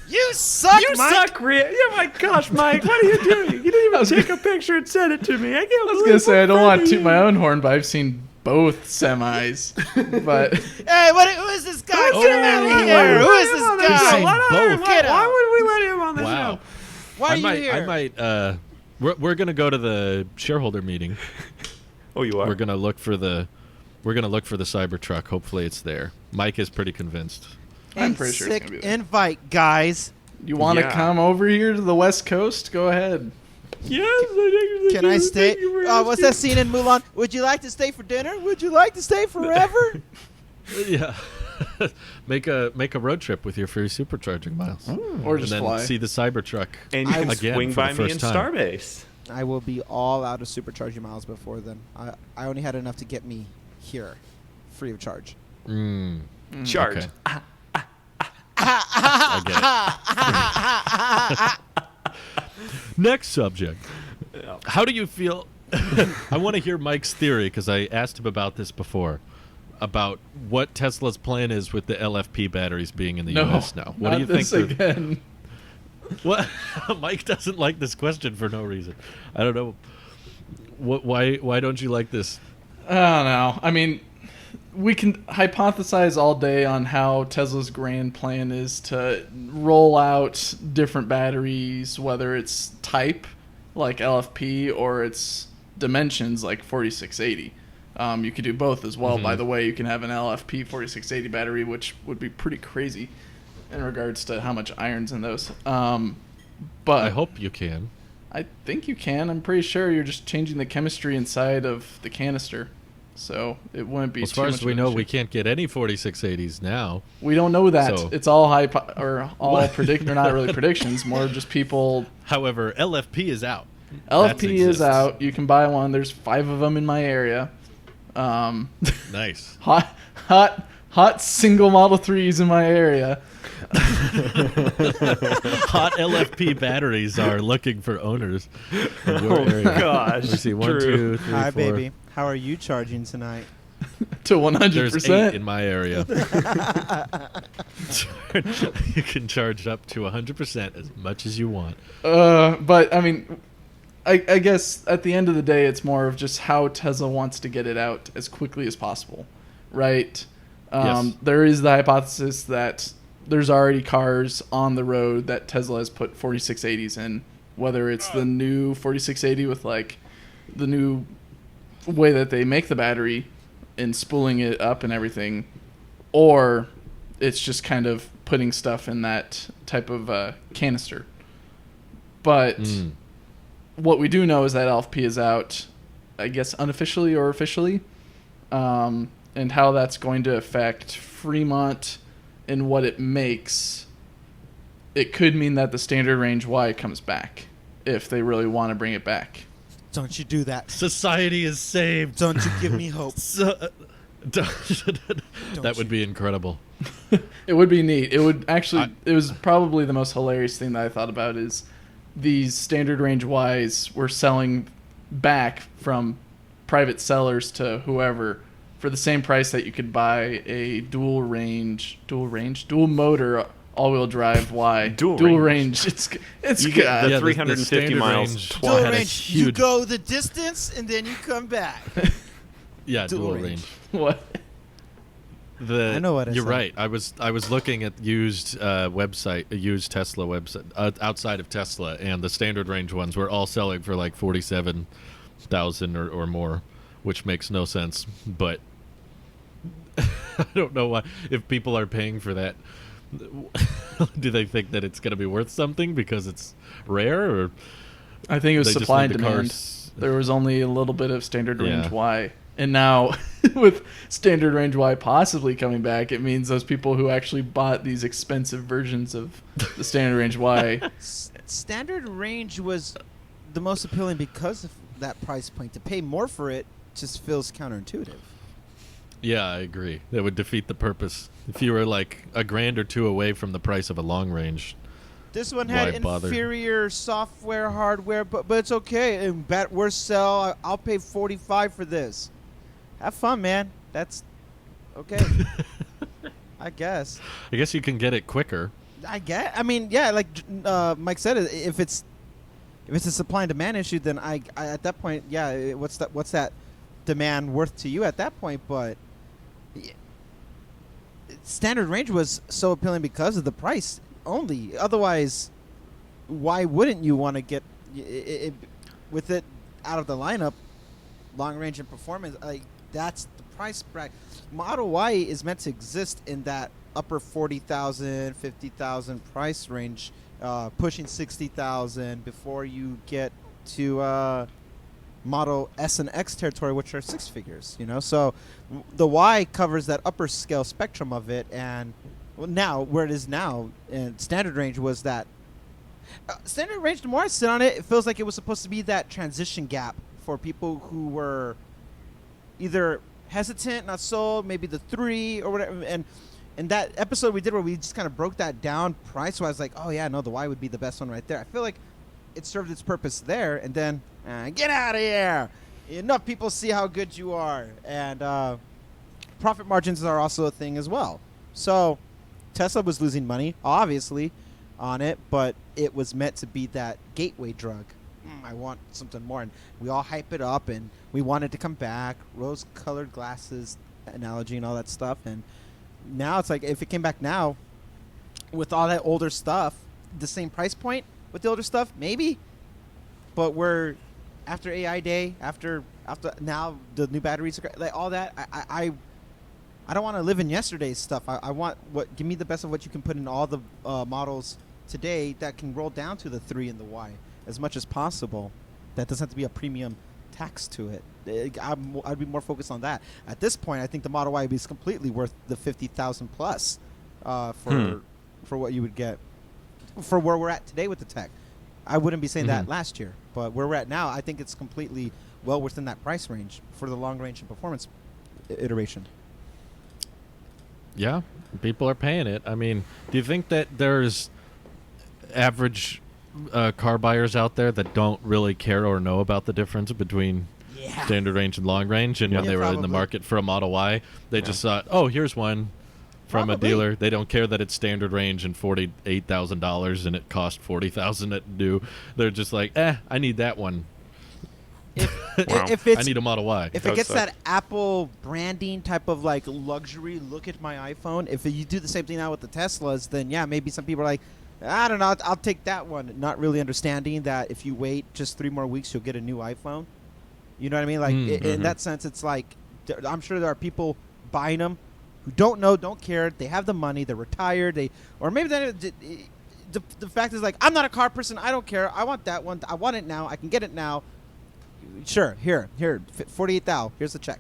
you suck, You Mike. suck, Randy. Oh my gosh, Mike, what are you doing? You didn't even take a picture and send it to me. I can't I was gonna say I don't want to toot my own horn, but I've seen both semis. But Hey, who is this guy? Oh, Get him out of here! Who is this He's guy? saying both. Why would we let him on the Wow. show? Why are you here? I might. We're gonna go to the shareholder meeting. Oh, you are? We're gonna look for the Cybertruck. Hopefully, it's there. Mike is pretty convinced. I'm pretty sure it's Sick gonna be there. invite, guys. You want to Yeah. come over here to the West Coast? Go ahead. Yes, I Can I stay? Thank you for What's asking. that scene in Mulan? Would you like to stay for dinner? Would you like to stay forever? Yeah. make a road trip with your free supercharging miles, Or and just then fly. see the Cybertruck. And you can again swing for the by me first in time. Starbase. I will be all out of supercharging miles before then. I only had enough to get me here, free of charge. Charge. Okay. I get it. Next subject. How do you feel? I want to hear Mike's theory because I asked him about this before, about what Tesla's plan is with the LFP batteries being in the U.S. now. What do you think? This again? What? Mike doesn't like this question for no reason. I don't know. Why don't you like this? I don't know. I mean, we can hypothesize all day on how Tesla's grand plan is to roll out different batteries, whether it's type, like LFP, or it's dimensions, like 4680. You could do both as well, by the way. You can have an LFP 4680 battery, which would be pretty crazy in regards to how much iron's in those. But I hope you can. I think you can. I'm pretty sure you're just changing the chemistry inside of the canister. So it wouldn't be As too far much as of we an know, issue. we can't get any 4680s now. We don't know that. So- It's all predict. They're not really predictions. More just people. However, LFP is out. That's LFP is exists. out. You can buy one. There's 5 of them in my area. Nice. Hot single Model 3s in my area. Hot LFP batteries are looking for owners. In your area. Gosh, Let me see. 1, true. 2, 3, Hi, 4. baby. How are you charging tonight? To 100%. There's 8 in my area. You can charge up to 100% as much as you want. But I mean, I guess at the end of the day, it's more of just how Tesla wants to get it out as quickly as possible, right? Yes. There is the hypothesis that there's already cars on the road that Tesla has put 4680s in, whether it's the new 4680 with like the new way that they make the battery and spooling it up and everything, or it's just kind of putting stuff in that type of canister. But what we do know is that LFP is out, I guess unofficially or officially, and how that's going to affect Fremont and what it makes. It could mean that the standard range Y comes back if they really want to bring it back. Don't you do that. Society is saved. Don't you give me hope. That would be incredible. It would be neat. It would actually. It was probably the most hilarious thing that I thought about is these standard range Ys were selling back from private sellers to whoever for the same price that you could buy a dual motor all-wheel drive Y. Dual range. It's You good. get the Yeah, 350 standard miles range. twice. Dual had a range. You huge- go the distance and then you come back. Yeah, Dual dual range. range. What? I know what I You're said. right. I was looking at used used Tesla website outside of Tesla, and the standard range ones were all selling for like 47,000 or more, which makes no sense. But I don't know why. If people are paying for that, do they think that it's going to be worth something because it's rare, or I think it was they just supply and need the demand. cars? There was only a little bit of standard range Yeah. Y. And now, with standard range Y possibly coming back, it means those people who actually bought these expensive versions of the standard range Y. Standard range was the most appealing because of that price point. To pay more for it just feels counterintuitive. Yeah, I agree. That would defeat the purpose. If you were like a grand or two away from the price of a long range, This one Why had bother? inferior software, hardware, but it's okay. And worst sell, I'll pay $45 for this. Have fun, man. That's okay. I guess. I guess you can get it quicker. I mean, yeah, like Mike said, if it's a supply and demand issue, then I at that point, yeah, what's that demand worth to you at that point? But standard range was so appealing because of the price only. Otherwise, why wouldn't you want to get it with it out of the lineup? Long range and performance, like that's the price bracket. Model Y is meant to exist in that upper 40,000, 50,000 price range, pushing 60,000 before you get to Model S and X territory, which are six figures. You know, so the Y covers that upper scale spectrum of it, and now where it is now, and standard range was that. Standard range, the more I sit on it, it feels like it was supposed to be that transition gap for people who were either hesitant, not sold, maybe the 3 or whatever. And that episode we did where we just kind of broke that down price-wise, like, oh yeah, no, the Y would be the best one right there. I feel like it served its purpose there, and then get out of here. Enough people see how good you are, and profit margins are also a thing as well. So Tesla was losing money, obviously, on it, but it was meant to be that gateway drug. I want something more, and we all hype it up, and we want it to come back, rose-colored glasses analogy and all that stuff. And now it's like, if it came back now with all that older stuff, the same price point with the older stuff, maybe, but we're after AI day, after now the new batteries, like all that. I don't want to live in yesterday's stuff. I want give me the best of what you can put in all the models today that can roll down to the 3 and the Y as much as possible. That doesn't have to be a premium tax to it. I'd be more focused on that. At this point, I think the Model Y is completely worth the 50,000 plus for what you would get for where we're at today with the tech. I wouldn't be saying that last year, but where we're at now, I think it's completely well within that price range for the long range and performance iteration. Yeah, people are paying it. I mean, do you think that there's average car buyers out there that don't really care or know about the difference between standard range and long range? And when they were in the market for a Model Y, they just thought, oh, here's one from a dealer. They don't care that it's standard range and $48,000 and it cost $40,000 at new. They're just like, I need that one. If it's, I need a Model Y. If it gets that Apple branding type of like luxury, look at my iPhone. If you do the same thing now with the Teslas, then yeah, maybe some people are like, I don't know, I'll take that one. Not really understanding that if you wait just 3 more weeks, you'll get a new iPhone. You know what I mean? Like in that sense, it's like I'm sure there are people buying them who don't know, don't care. They have the money. They're retired. Or maybe the fact is like, I'm not a car person. I don't care. I want that one. I want it now. I can get it now. Sure, here, 48,000. Here's the check,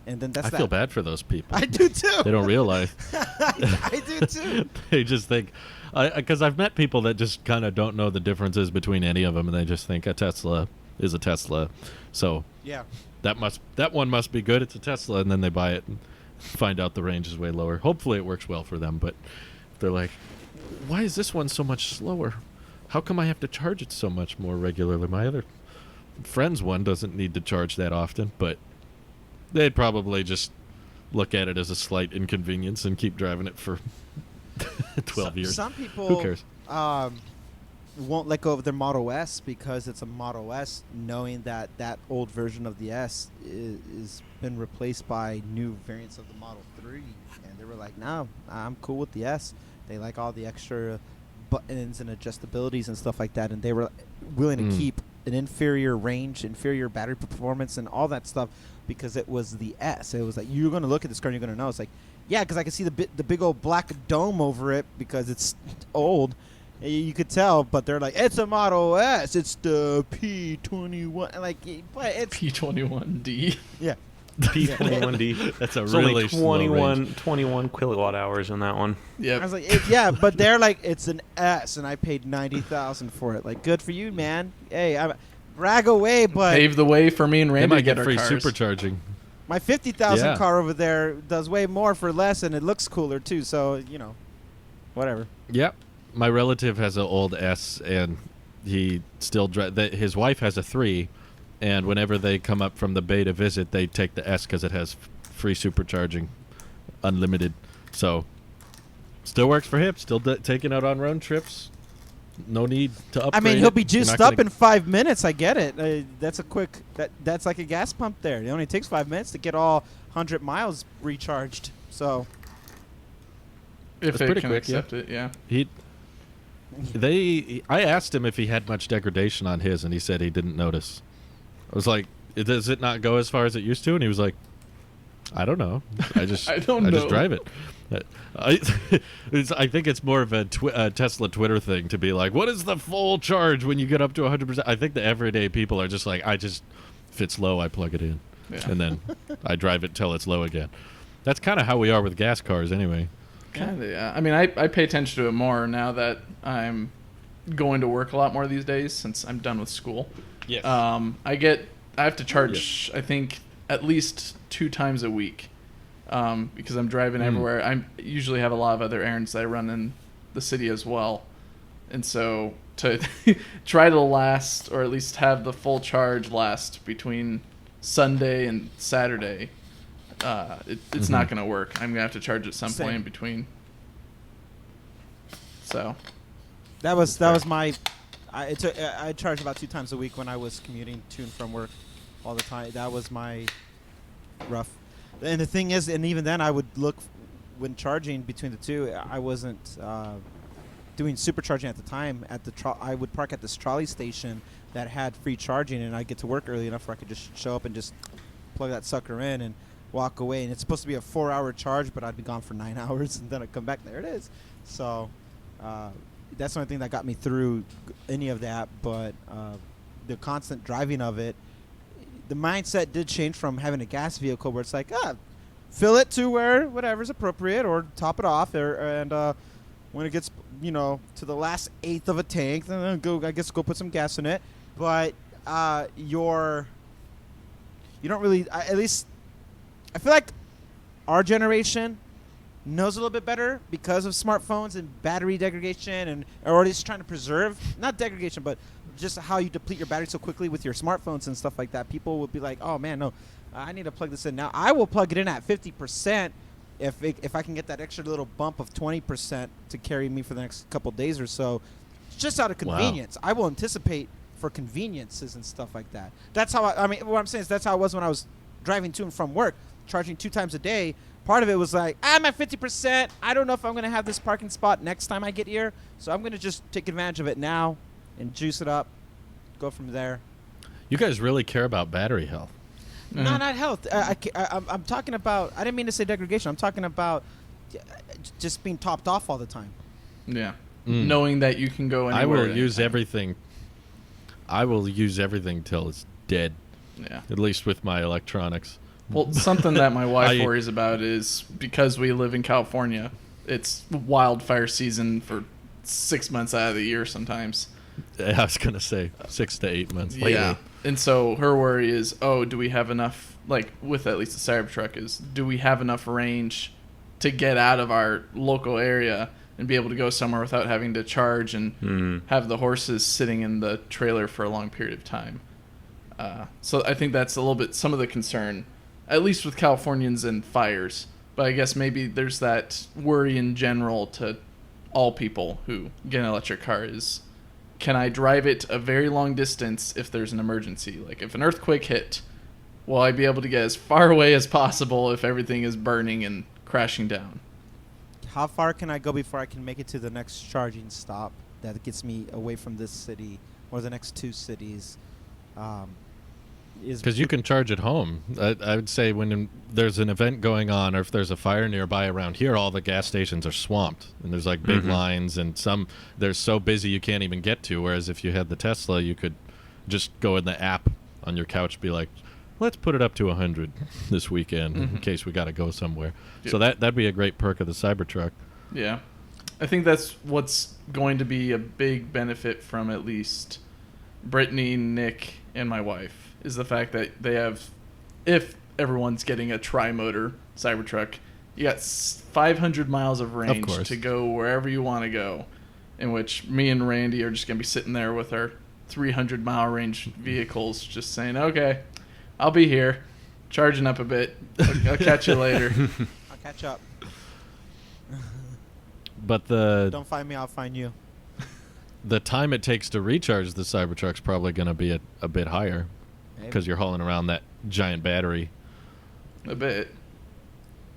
and then I feel bad for those people. I do too. They don't realize. I do too. They just think, because I've met people that just kind of don't know the differences between any of them, and they just think a Tesla is a Tesla. So yeah, that one must be good. It's a Tesla, and then they buy it and find out the range is way lower. Hopefully, it works well for them, but they're like, why is this one so much slower? How come I have to charge it so much more regularly? My other friend's one doesn't need to charge that often, but they'd probably just look at it as a slight inconvenience and keep driving it for 12 years. Some people Who cares? Won't let go of their Model S because it's a Model S, knowing that that old version of the S is been replaced by new variants of the Model 3, and they were like, no, I'm cool with the S. They like all the extra buttons and adjustabilities and stuff like that, and they were willing to keep an inferior range, inferior battery performance, and all that stuff because it was the S. It was like, you're going to look at this car and you're going to know. It's like, yeah, because I can see the big old black dome over it because it's old. You could tell, but they're like, it's a Model S. It's the P21. Like, but it's P21D. Yeah. P21D. That's a It's really only 21 kilowatt hours in that one. I was like, yeah, but they're like, it's an S, and I paid $90,000 for it. Like, good for you, man. Hey, I brag away, but Pave the way for me and They Randy might to get get our free cars. supercharging. my $50,000 Yeah. car over there does way more for less, and it looks cooler too. So whatever. Yep. My relative has an old S, and he still his wife has a 3, and whenever they come up from the Bay to visit, they take the S because it has free supercharging, unlimited. So, still works for him. Still taking out on road trips. No need to upgrade. I mean, he'll it. be You're juiced not up gonna- in 5 minutes. I get it. That's a quick. That's like a gas pump there. It only takes 5 minutes to get all 100 miles recharged. So If That's it pretty can quick, yeah. accept it, yeah. I asked him if he had much degradation on his, and he said he didn't notice. I was like, does it not go as far as it used to? And he was like, I don't know. I just I don't I just know. drive it. I think it's more of a Tesla Twitter thing to be like, what is the full charge when you get up to 100%? I think the everyday people are just like, if it's low, I plug it in. Yeah. And then I drive it till it's low again. That's kind of how we are with gas cars anyway. Kind of, yeah. I mean, I pay attention to it more now that I'm going to work a lot more these days since I'm done with school. Yes. I have to charge, I think, at least 2 times a week because I'm driving everywhere. I usually have a lot of other errands that I run in the city as well. And so to try to last, or at least have the full charge last between Sunday and Saturday, it's not going to work. I'm going to have to charge at some point in between. So that was my. I charged about 2 times a week when I was commuting to and from work all the time. That was my rough. And the thing is, and even then, I would look when charging between the two. I wasn't doing supercharging at the time. I would park at this trolley station that had free charging, and I'd get to work early enough where I could just show up and just plug that sucker in and walk away. And it's supposed to be a 4-hour charge, but I'd be gone for 9 hours, and then I'd come back. There it is. So that's the only thing that got me through any of that. But the constant driving of it, the mindset did change from having a gas vehicle where it's like, fill it to where whatever's appropriate, or top it off, and when it gets to the last eighth of a tank, then go put some gas in it. But you don't really, at least I feel like our generation knows a little bit better because of smartphones and battery degradation, and or just trying to preserve, not degradation, but just how you deplete your battery so quickly with your smartphones and stuff like that. People would be like, oh man, no, I need to plug this in now. I will plug it in at 50% if I can get that extra little bump of 20% to carry me for the next couple days or so, just out of convenience. I will anticipate for conveniences and stuff like that. That's how I mean, what I'm saying is that's how it was when I was driving to and from work, charging 2 times a day. Part of it was like, I'm at 50%. I don't know if I'm going to have this parking spot next time I get here, so I'm going to just take advantage of it now and juice it up, go from there. You guys really care about battery health. No, not health. I'm talking about, I didn't mean to say degradation. I'm talking about just being topped off all the time. Yeah. Knowing that you can go anywhere. I will use everything. I will use everything till it's dead. Yeah. At least with my electronics. Well, something that my wife worries about is because we live in California, it's wildfire season for 6 months out of the year sometimes. I was going to say 6 to 8 months lately. Yeah. And so her worry is, do we have enough, like with at least the Cybertruck, is do we have enough range to get out of our local area and be able to go somewhere without having to charge and have the horses sitting in the trailer for a long period of time. So I think that's a little bit some of the concern, at least with Californians and fires. But I guess maybe there's that worry in general to all people who get an electric car is, can I drive it a very long distance if there's an emergency? Like if an earthquake hit, will I be able to get as far away as possible if everything is burning and crashing down? How far can I go before I can make it to the next charging stop that gets me away from this city or the next 2 cities? Because you can charge at home. I would say when there's an event going on or if there's a fire nearby around here, all the gas stations are swamped. And there's like big lines and some they're so busy you can't even get to. Whereas if you had the Tesla, you could just go in the app on your couch, be like, let's put it up to 100 this weekend in case we got to go somewhere. Yeah. So that'd be a great perk of the Cybertruck. Yeah. I think that's what's going to be a big benefit from at least Brittany, Nick, and my wife, is the fact that they have, if everyone's getting a tri-motor Cybertruck, you got 500 miles of range to go wherever you want to go, in which me and Randy are just going to be sitting there with our 300-mile range vehicles just saying, okay, I'll be here, charging up a bit. I'll catch you later. I'll catch up. But don't find me, I'll find you. The time it takes to recharge the Cybertruck's probably going to be a bit higher because you're hauling around that giant battery. A bit.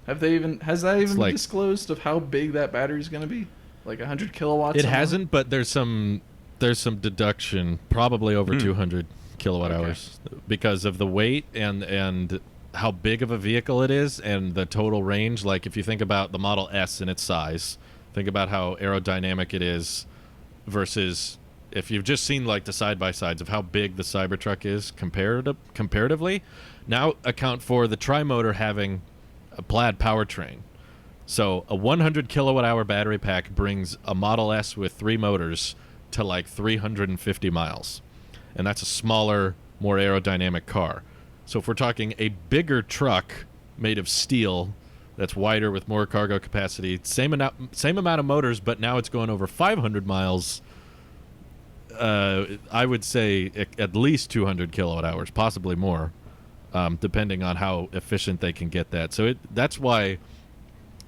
Has that even been disclosed of how big that battery's going to be? Like 100 kilowatts? It hasn't, but there's some deduction, probably over 200 kilowatt hours because of the weight and how big of a vehicle it is and the total range. Like if you think about the Model S and its size, think about how aerodynamic it is versus if you've just seen like the side-by-sides of how big the Cybertruck is comparatively. Now account for the tri-motor having a plaid powertrain. So a 100 kilowatt hour battery pack brings a Model S with 3 motors to like 350 miles. And that's a smaller, more aerodynamic car. So if we're talking a bigger truck made of steel that's wider with more cargo capacity, same amount of motors, but now it's going over 500 miles, I would say at least 200 kilowatt hours, possibly more, depending on how efficient they can get that. So that's why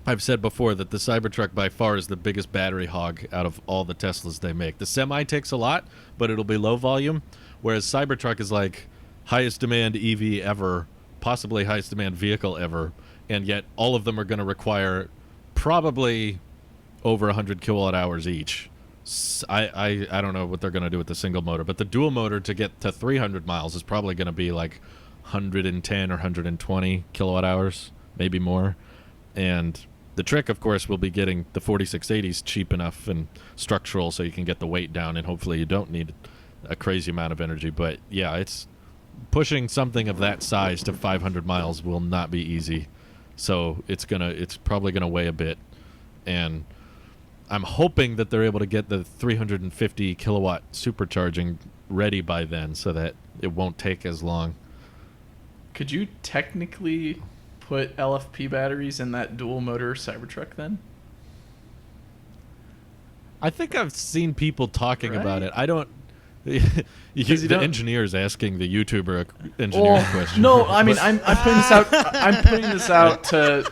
I've said before that the Cybertruck by far is the biggest battery hog out of all the Teslas they make. The Semi takes a lot, but it'll be low volume, whereas Cybertruck is like highest demand EV ever, possibly highest demand vehicle ever, and yet all of them are going to require probably over 100 kilowatt hours each. I don't know what they're going to do with the single motor, but the dual motor to get to 300 miles is probably going to be like 110 or 120 kilowatt hours, maybe more. And the trick, of course, will be getting the 4680s cheap enough and structural so you can get the weight down, and hopefully you don't need a crazy amount of energy. But yeah, it's pushing something of that size to 500 miles will not be easy. So it's probably gonna weigh a bit, and I'm hoping that they're able to get the 350 kilowatt supercharging ready by then so that it won't take as long. Could you technically put LFP batteries in that dual motor Cybertruck then? I think I've seen people talking about Right? it. I don't. The don't- engineer's asking the YouTuber a engineering Well, question. no, I mean I'm putting this out. I'm putting this out to.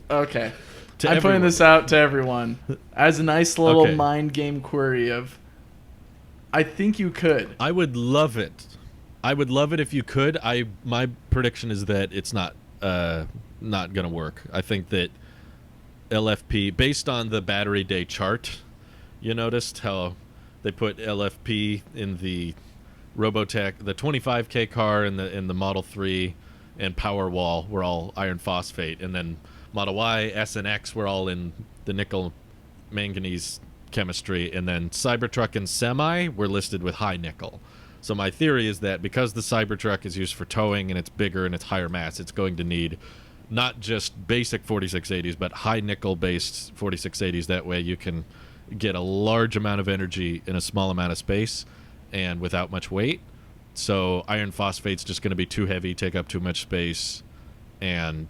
Okay. To I'm everyone. putting this out to everyone as a nice little Okay. mind game query of. I think you could. I would love it. I would love it if you could. My prediction is that it's not gonna work. I think that LFP, based on the battery day chart, you noticed how they put LFP in the Robotech, the 25K car, and the Model 3 and Powerwall were all iron phosphate, and then Model Y, S, and X were all in the nickel manganese chemistry, and then Cybertruck and Semi were listed with high nickel. So my theory is that because the Cybertruck is used for towing and it's bigger and it's higher mass, it's going to need not just basic 4680s, but high nickel based 4680s. That way you can get a large amount of energy in a small amount of space and without much weight. So iron phosphate's just going to be too heavy, take up too much space, and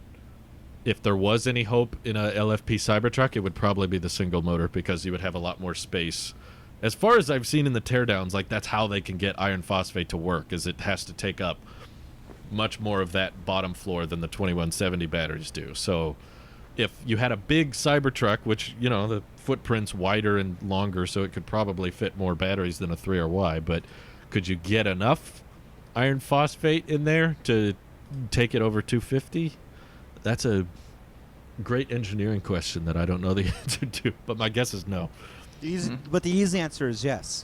if there was any hope in a LFP Cybertruck, it would probably be the single motor because you would have a lot more space. As far as I've seen in the teardowns, like that's how they can get iron phosphate to work, is it has to take up much more of that bottom floor than the 2170 batteries do. So if you had a big Cybertruck, which, you know, the footprint's wider and longer, so it could probably fit more batteries than a 3RY, but could you get enough iron phosphate in there to take it over 250? That's a great engineering question that I don't know the answer to, but my guess is no. But the easy answer is yes.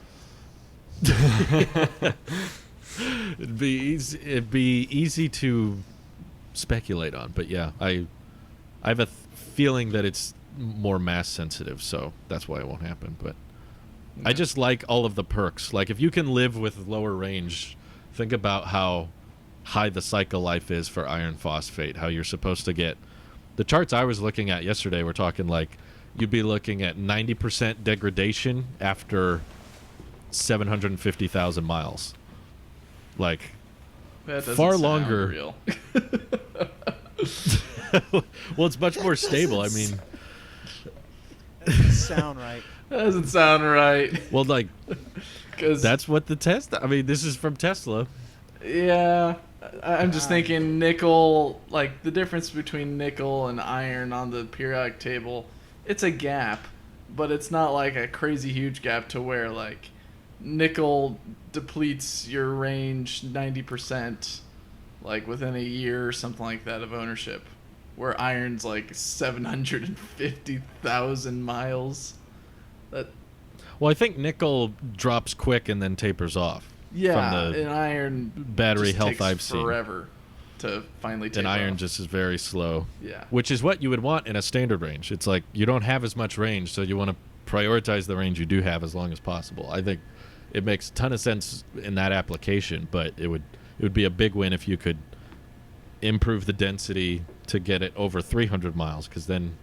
It'd be easy to speculate on, but yeah, I have a feeling that it's more mass sensitive, so that's why it won't happen. But I just like all of the perks. Like if you can live with lower range, think about how high the cycle life is for iron phosphate, how you're supposed to get the charts I was looking at yesterday were talking like you'd be looking at 90% degradation after 750,000 miles. Like That doesn't far sound longer. Real. Well, it's much more stable. I mean, Doesn't sound right. That doesn't sound right. well, like 'Cause that's what the test. I mean, this is from Tesla. yeah, I'm just thinking nickel. Like the difference between nickel and iron on the periodic table, it's a gap, but it's not like a crazy huge gap to where like nickel depletes your range 90%, like within a year or something like that of ownership, where iron's like 750,000 miles. That Well, I think nickel drops quick and then tapers off. yeah, From the and iron battery just health takes I've seen. forever to finally take And iron off. just is very slow. Yeah. Which is what you would want in a standard range. It's like you don't have as much range, so you want to prioritize the range you do have as long as possible. I think it makes a ton of sense in that application, but it would be a big win if you could improve the density to get it over 300 miles, because then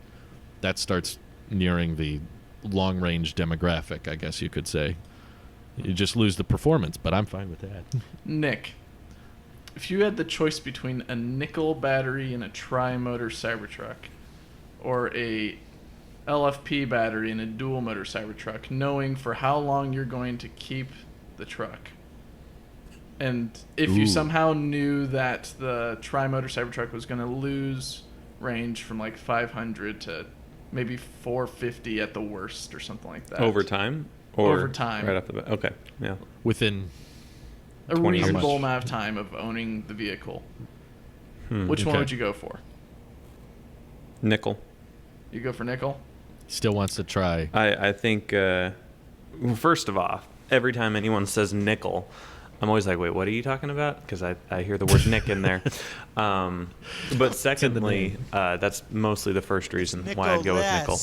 that starts nearing the long range demographic, I guess you could say. You just lose the performance, but I'm fine with that. Nick, if you had the choice between a nickel battery in a tri-motor Cybertruck or a LFP battery in a dual motor Cybertruck, knowing for how long you're going to keep the truck, and if you Ooh. somehow knew that the tri-motor Cybertruck was going to lose range from like 500 to maybe 450 at the worst or something like that. Over time? Or Over time. Right off the bat. Okay. Yeah. Within A 20 years. reasonable amount of time of owning the vehicle. Which one Okay. would you go for? Nickel. You go for nickel? still wants to try. I think, well, first of all, every time anyone says nickel, I'm always like, wait, what are you talking about? Because I hear the word Nick in there. But secondly, that's mostly the first reason why I'd go with nickel.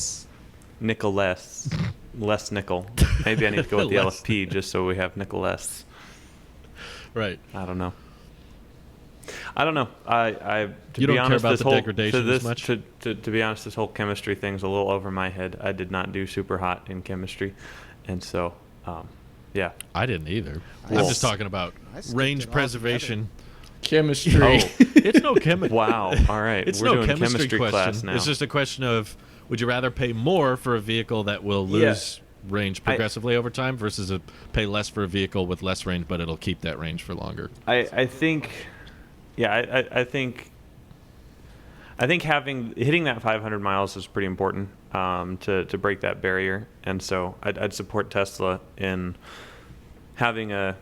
Nickel less. Less nickel. Maybe I need to go with the Less. LFP just so we have nickel less. Right. I don't know. To You be don't care honest, about this the whole, degradation to as this, much? To be honest, this whole chemistry thing's a little over my head. I did not do super hot in chemistry, and so, yeah. I didn't either. I I'm s- just talking about I skipped it range altogether. preservation. Chemistry. Oh, It's no chemistry. wow. All right. It's We're no doing chemistry class question. now. It's just a question of, would you rather pay more for a vehicle that will lose range progressively over time versus pay less for a vehicle with less range, but it'll keep that range for longer? I think, yeah, I think hitting that 500 miles is pretty important to break that barrier, and so I'd support Tesla in having a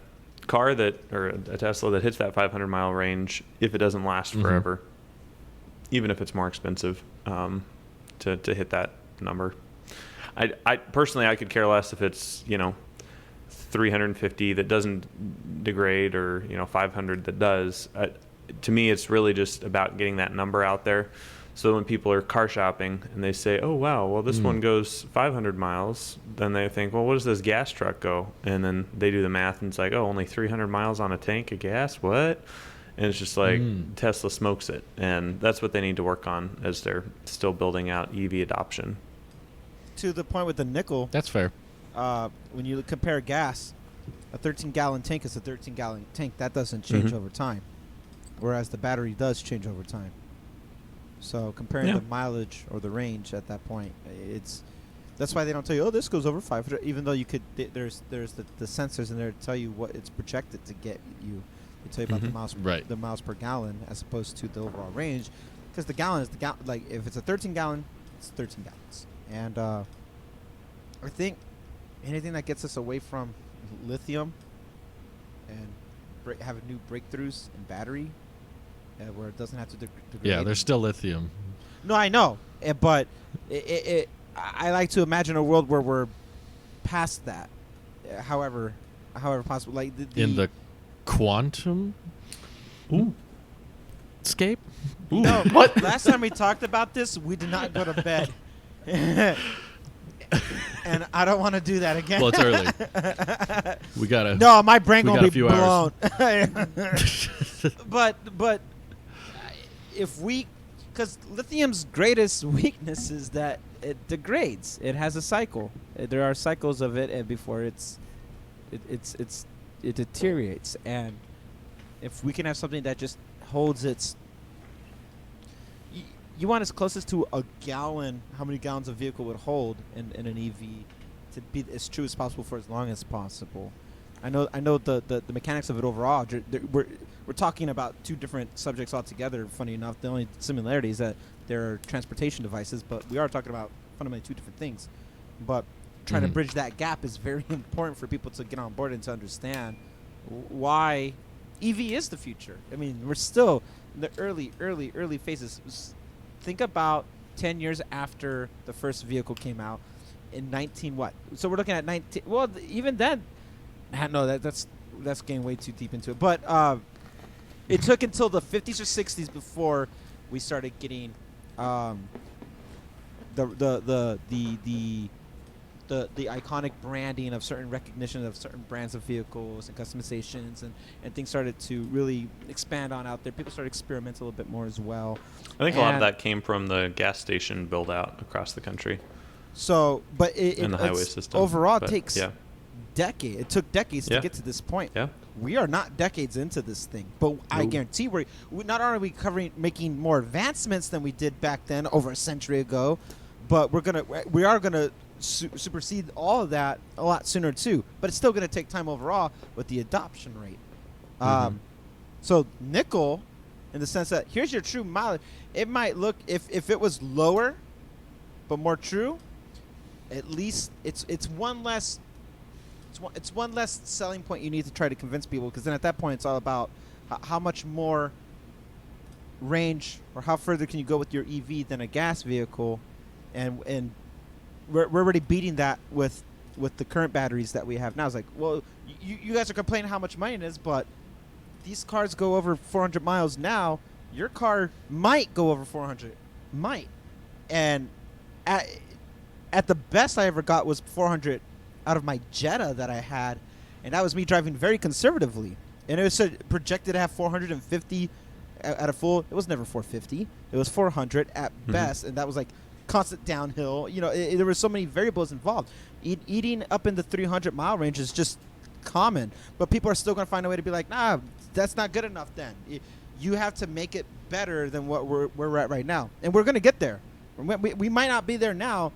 car or a Tesla that hits that 500 mile range if it doesn't last forever, even if it's more expensive to hit that number. I personally, I could care less if it's 350 that doesn't degrade or 500 that does. To me, it's really just about getting that number out there. So when people are car shopping and they say, "Oh wow, well this one goes 500 miles," then they think, "Well, what does this gas truck go?" And then they do the math and it's like, "Oh, only 300 miles on a tank of gas? What?" And it's just like Tesla smokes it, and that's what they need to work on as they're still building out EV adoption. To the point with the nickel, That's fair. when you compare gas, a 13-gallon tank is a 13-gallon tank. That doesn't change over time, whereas the battery does change over time. So comparing the mileage or the range at that point, that's why they don't tell you, "Oh, this goes over 500," even though you could. There's the sensors in there to tell you what it's projected to get you. They tell you about the miles per gallon as opposed to the overall range, because the gallon is the gallon. Like if it's a 13-gallon, it's 13 gallons. And I think anything that gets us away from lithium and having new breakthroughs in battery, where it doesn't have to degrade. Yeah, there's still lithium. No, I know, but I like to imagine a world where we're past that. However possible, like In the quantum scape? No, what? Last time we talked about this, we did not go to bed. And I don't want to do that again. Well, it's early. We gotta. No, my brain we gonna got a be few blown. hours. But if because lithium's greatest weakness is that it degrades. It has a cycle. There are cycles of it, and before it deteriorates. And if we can have something that just holds its, you want as closest to a gallon, how many gallons a vehicle would hold in an EV, to be as true as possible for as long as possible. I know the mechanics of it overall. We're talking about two different subjects altogether. Funny enough, the only similarity is that they're transportation devices, but we are talking about fundamentally two different things. But trying to bridge that gap is very important for people to get on board and to understand why EV is the future. I mean, we're still in the early phases. Think about 10 years after the first vehicle came out in 19 what? So we're looking at 19. Well, even then, no, that's getting way too deep into it. But it took until the 50s or 60s before we started getting the iconic branding of certain recognition of certain brands of vehicles and customizations, and things started to really expand on out there. People started experimenting a little bit more as well. I think a lot of that came from the gas station build out across the country. So, but and the highway system overall takes decades. It took decades to get to this point. Yeah. We are not decades into this thing, but I guarantee we not only are we making more advancements than we did back then over a century ago, but we are gonna supersede all of that a lot sooner too. But it's still gonna take time overall with the adoption rate. So nickel, in the sense that here's your true mileage. It might look if it was lower, but more true. At least it's one less. It's one less selling point you need to try to convince people, because then at that point it's all about how much more range or how further can you go with your EV than a gas vehicle, and we're already beating that with the current batteries that we have now. It's like, well, you guys are complaining how much money it is, but these cars go over 400 miles now. Your car might go over 400, and at the best I ever got was 400 out of my Jetta that I had, and that was me driving very conservatively. And it was projected to have 450 at a full. It was never 450. It was 400 at best, and that was like constant downhill. There were so many variables involved. Eating up in the 300 mile range is just common, but people are still going to find a way to be like, nah, that's not good enough. Then you have to make it better than what we're at right now, and we're going to get there. We might not be there now.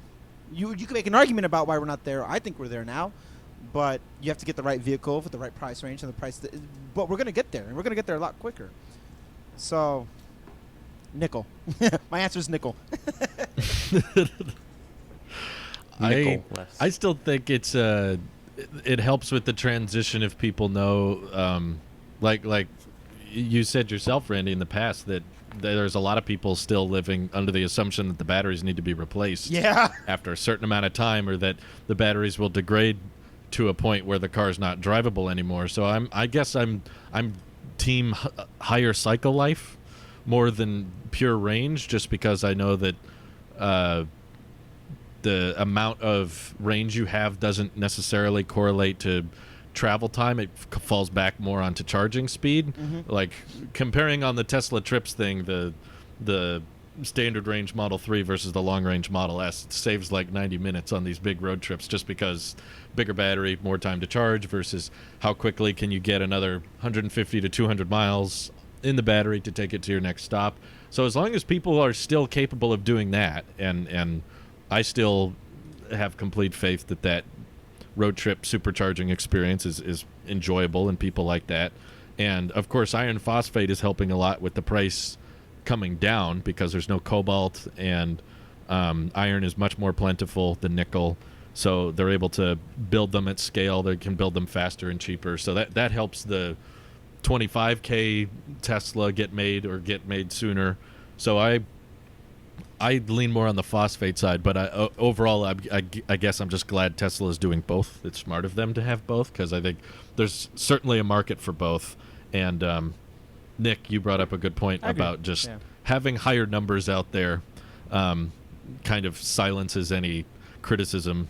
You can make an argument about why we're not there. I think we're there now, but you have to get the right vehicle with the right price range and the price. But we're going to get there, and we're going to get there a lot quicker. So, nickel. My answer is nickel. I still think it helps with the transition if people know, like you said yourself, Randy, in the past that there's a lot of people still living under the assumption that the batteries need to be replaced after a certain amount of time, or that the batteries will degrade to a point where the car's not drivable anymore. So I guess I'm team higher cycle life more than pure range, just because I know that the amount of range you have doesn't necessarily correlate to travel time. It falls back more onto charging speed. Like comparing on the Tesla trips thing, the standard range Model 3 versus the long range Model S, it saves like 90 minutes on these big road trips, just because bigger battery, more time to charge, versus how quickly can you get another 150 to 200 miles in the battery to take it to your next stop. So as long as people are still capable of doing that, and I still have complete faith that road trip supercharging experience is enjoyable and people like that. And of course iron phosphate is helping a lot with the price coming down, because there's no cobalt, and iron is much more plentiful than nickel, so they're able to build them at scale. They can build them faster and cheaper, so that helps the 25K Tesla get made sooner. So I lean more on the phosphate side, but overall, I guess I'm just glad Tesla is doing both. It's smart of them to have both, because I think there's certainly a market for both. And Nick, you brought up a good point about just having higher numbers out there kind of silences any criticism,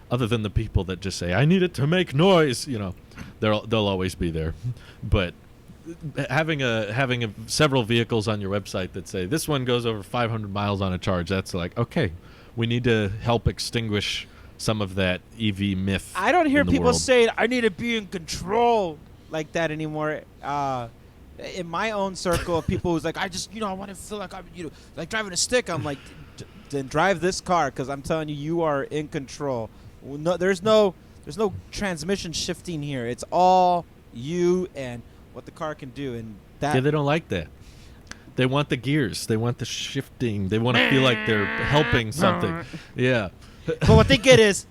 other than the people that just say, I need it to make noise. They'll always be there. But having several vehicles on your website that say this one goes over 500 miles on a charge, that's like, okay, we need to help extinguish some of that EV myth. I don't hear people world. saying I need to be in control like that anymore. In my own circle of people who's like, I just I want to feel like I'm like driving a stick. I'm like, then drive this car, because I'm telling you, you are in control. No, there's no transmission shifting here. It's all you and what the car can do, and that. Yeah, they don't like that. They want the gears. They want the shifting. They want to feel like they're helping something. Yeah. But what they get is.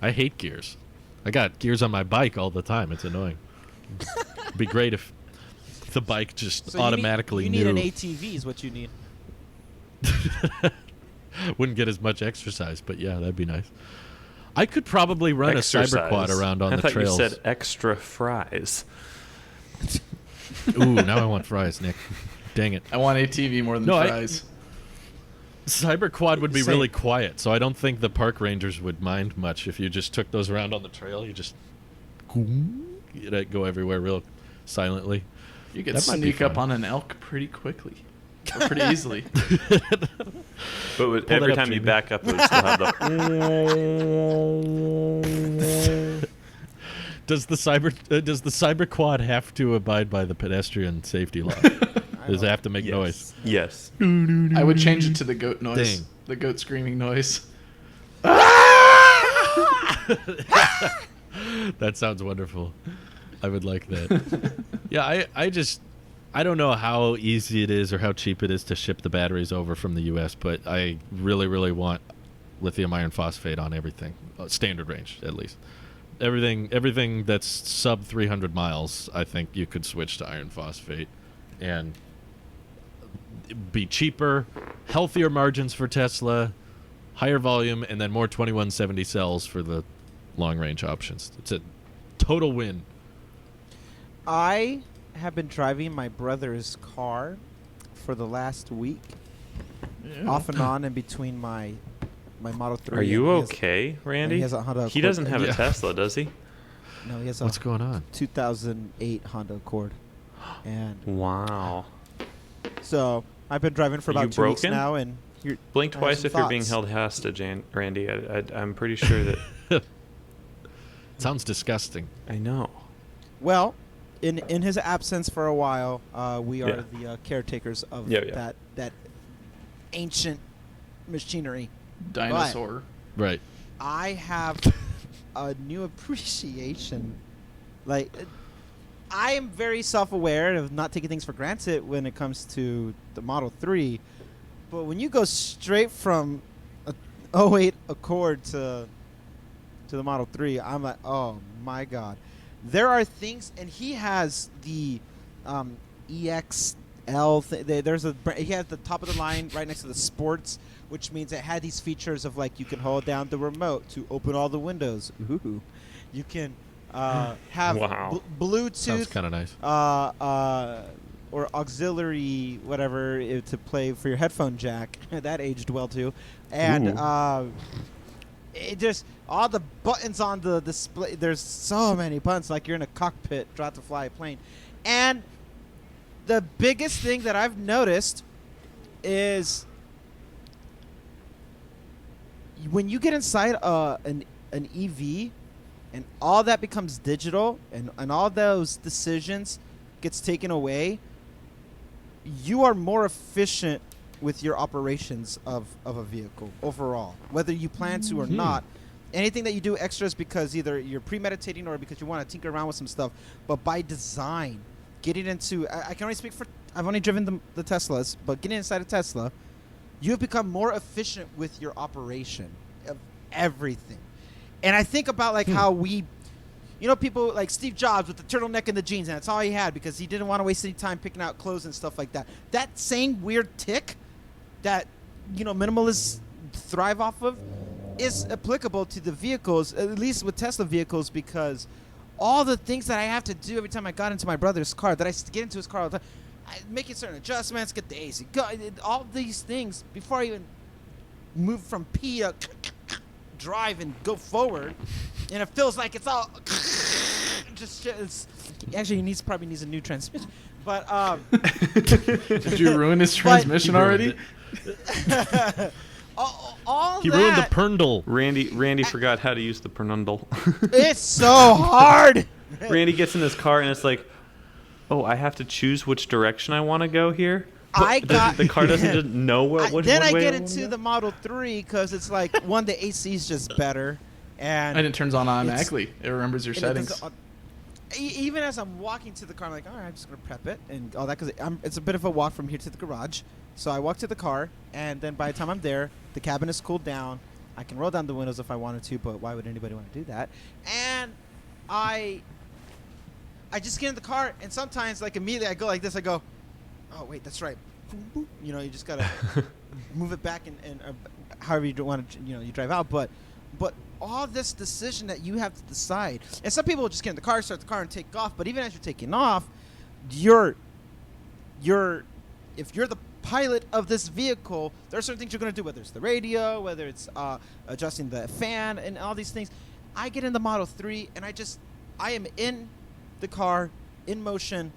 I hate gears. I got gears on my bike all the time. It's annoying. It'd be great if the bike just automatically you knew. need an ATV is what you need. Wouldn't get as much exercise, but yeah, that'd be nice. I could probably run a cyber quad around on the trails. I thought you said extra fries. Ooh, now I want fries, Nick. Dang it. I want ATV more than fries. Cyber quad would be really quiet, so I don't think the park rangers would mind much if you just took those around on the trail. You just go everywhere real silently. You could sneak up on an elk pretty quickly. Or pretty easily. But every time you back up, it would still have the. Does the cyber quad have to abide by the pedestrian safety law? Does it have to make noise? Yes. I would change it to the goat noise. Dang. The goat screaming noise. That sounds wonderful. I would like that. Yeah, I don't know how easy it is or how cheap it is to ship the batteries over from the U.S., but I really, really want lithium iron phosphate on everything, standard range at least. Everything that's sub 300 miles, I think you could switch to iron phosphate and be cheaper, healthier margins for Tesla, higher volume, and then more 2170 cells for the long range options. It's a total win. I have been driving my brother's car for the last week, off and on in between my Model 3. Are you okay, Randy? He has a Honda Accord. He doesn't have a Tesla, does he? No, he has What's going on? 2008 Honda Accord. And wow. so I've been driving for Are you about 2 weeks broken? now, and Blink I have twice some if you're being thoughts. held hostage, Randy. I'm pretty sure that. Sounds disgusting. I know. Well, in his absence for a while, we are Yeah. the caretakers of Yeah. that ancient machinery. Dinosaur. Right. I have a new appreciation. Like, I am very self-aware of not taking things for granted when it comes to the Model 3. But when you go straight from a '08 Accord to the Model 3, I'm like, oh my God. There are things, and he has the EXL. He has the top of the line right next to the Sports, which means it had these features of like you can hold down the remote to open all the windows. Ooh. You can have Wow. Bluetooth. Sounds kind of nice. Or auxiliary whatever to play for your headphone jack. That aged well too. And it just all the buttons on the display. There's so many buttons, like you're in a cockpit trying to fly a plane. And the biggest thing that I've noticed is when you get inside an EV and all that becomes digital and all those decisions gets taken away, you are more efficient with your operations of a vehicle overall, whether you plan to or not. Anything that you do extra is because either you're premeditating or because you want to tinker around with some stuff. But by design, getting into I can only speak for I've only driven the Teslas, but getting inside a Tesla, you have become more efficient with your operation of everything. And I think about like how we, people like Steve Jobs with the turtleneck and the jeans, and that's all he had because he didn't want to waste any time picking out clothes and stuff like that. That same weird tick that, minimalists thrive off of is applicable to the vehicles, at least with Tesla vehicles, because all the things that I have to do every time I got into my brother's car, that I get into his car all the time, making certain adjustments, get the AC, all these things before I even move from P to drive and go forward, and it feels like it's all actually he probably needs a new transmission, but Did you ruin his transmission already? all He that, ruined the Perndle. Randy forgot how to use the Pernundle. it's so hard. Randy gets in his car and it's like, oh, I have to choose which direction I want to go here. The car doesn't just know which then way I get wanna into go? the Model 3 because it's like the AC is just better, and it turns on automatically. It remembers your and settings. even as I'm walking to the car, I'm like, all right, I'm just gonna prep it and all that because it's a bit of a walk from here to the garage. So I walk to the car, and then by the time I'm there, the cabin is cooled down. I can roll down the windows if I wanted to, but why would anybody want to do that? And I just get in the car, and sometimes like immediately I go like this. I go, oh wait, that's right. You just gotta move it back and however you want to, you drive out. But all this decision that you have to decide, and some people just get in the car, start the car, and take off. But even as you're taking off, if you're the pilot of this vehicle, there are certain things you're going to do, whether it's the radio, whether it's adjusting the fan, and all these things. I get in the Model 3, and I am in the car, in motion,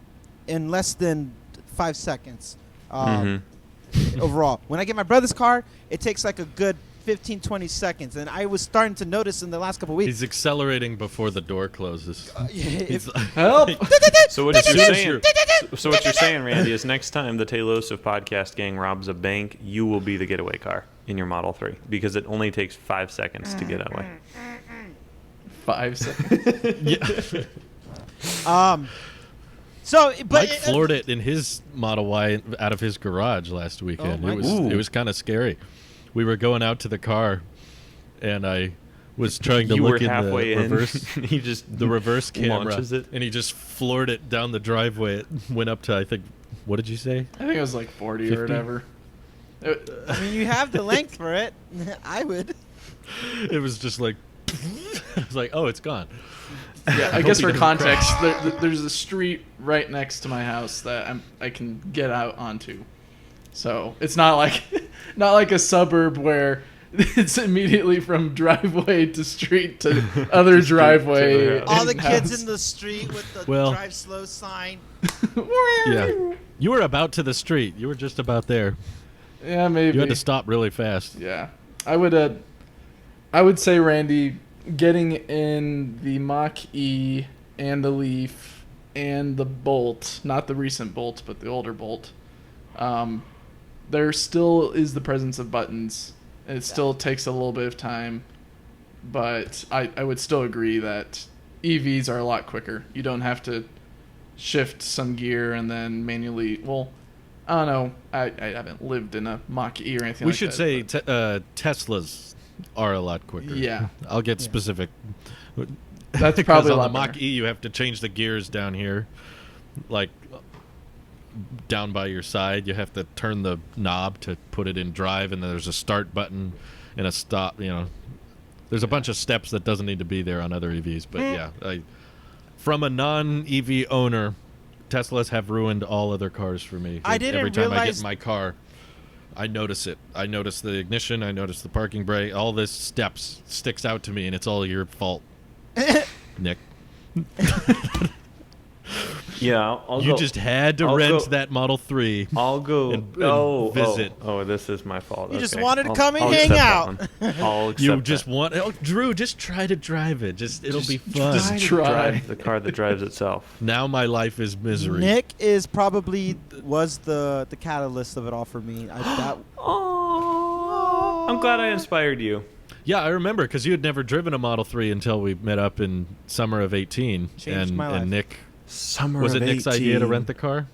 in less than 5 seconds overall. When I get my brother's car, it takes like a good 15, 20 seconds, and I was starting to notice in the last couple of weeks. He's accelerating before the door closes. Help! So what you're saying, Randy, is next time the Taylosive podcast gang robs a bank, you will be the getaway car in your Model 3 because it only takes 5 seconds to get away. 5 seconds. Yeah. But Mike floored it in his Model Y out of his garage last weekend. It was kind of scary. We were going out to the car, and I was trying to look in the reverse. He just the reverse camera, launches it. and he just floored it down the driveway. It went up to, I think, what did you say? I think it was like 40 50? or whatever. I mean, you have the length for it. I would. It was just like, I was like, oh, it's gone. Yeah, I guess for context, there's a street right next to my house that I can get out onto. So it's not like a suburb where it's immediately from driveway to street to other driveway. All the and kids house. in the street with the Well- drive slow sign. Yeah. You were about to the street. You were just about there. Yeah, maybe. You had to stop really fast. Yeah, I would say, Randy, getting in the Mach-E and the Leaf and the Bolt, not the recent Bolt, but the older Bolt, there still is the presence of buttons. It still takes a little bit of time, but I would still agree that EVs are a lot quicker. You don't have to shift some gear and then manually, well, I don't know. I haven't lived in a Mach-E or anything We like should that. say but- Teslas are a lot quicker. Yeah. I'll get specific. That's Because probably a on lot the better. Mach-E, you have to change the gears down here, like down by your side. You have to turn the knob to put it in drive, and then there's a start button and a stop. There's a bunch of steps that doesn't need to be there on other EVs. But yeah, from a non-EV owner, Teslas have ruined all other cars for me. I didn't Every time I get realize- in my car, I notice it. I notice the ignition. I notice the parking brake. All this steps sticks out to me, and it's all your fault, Nick. Yeah, I'll You go, just had to I'll rent go- that Model 3. I'll go and visit. visit. Oh, this is my fault. You just Okay. wanted to I'll- come and I'll hang accept that out. one. I'll accept You just that. want... Oh, Drew, just try to drive it. It'll be fun. just try. Drive the car that drives itself. Now my life is misery. Nick is probably was the catalyst of it all for me. Oh, I'm glad I inspired you. Yeah, I remember, because you had never driven a Model 3 until we met up in summer of 18. Changed my life. And Nick... Summer Was of it Nick's 18. idea to rent the car?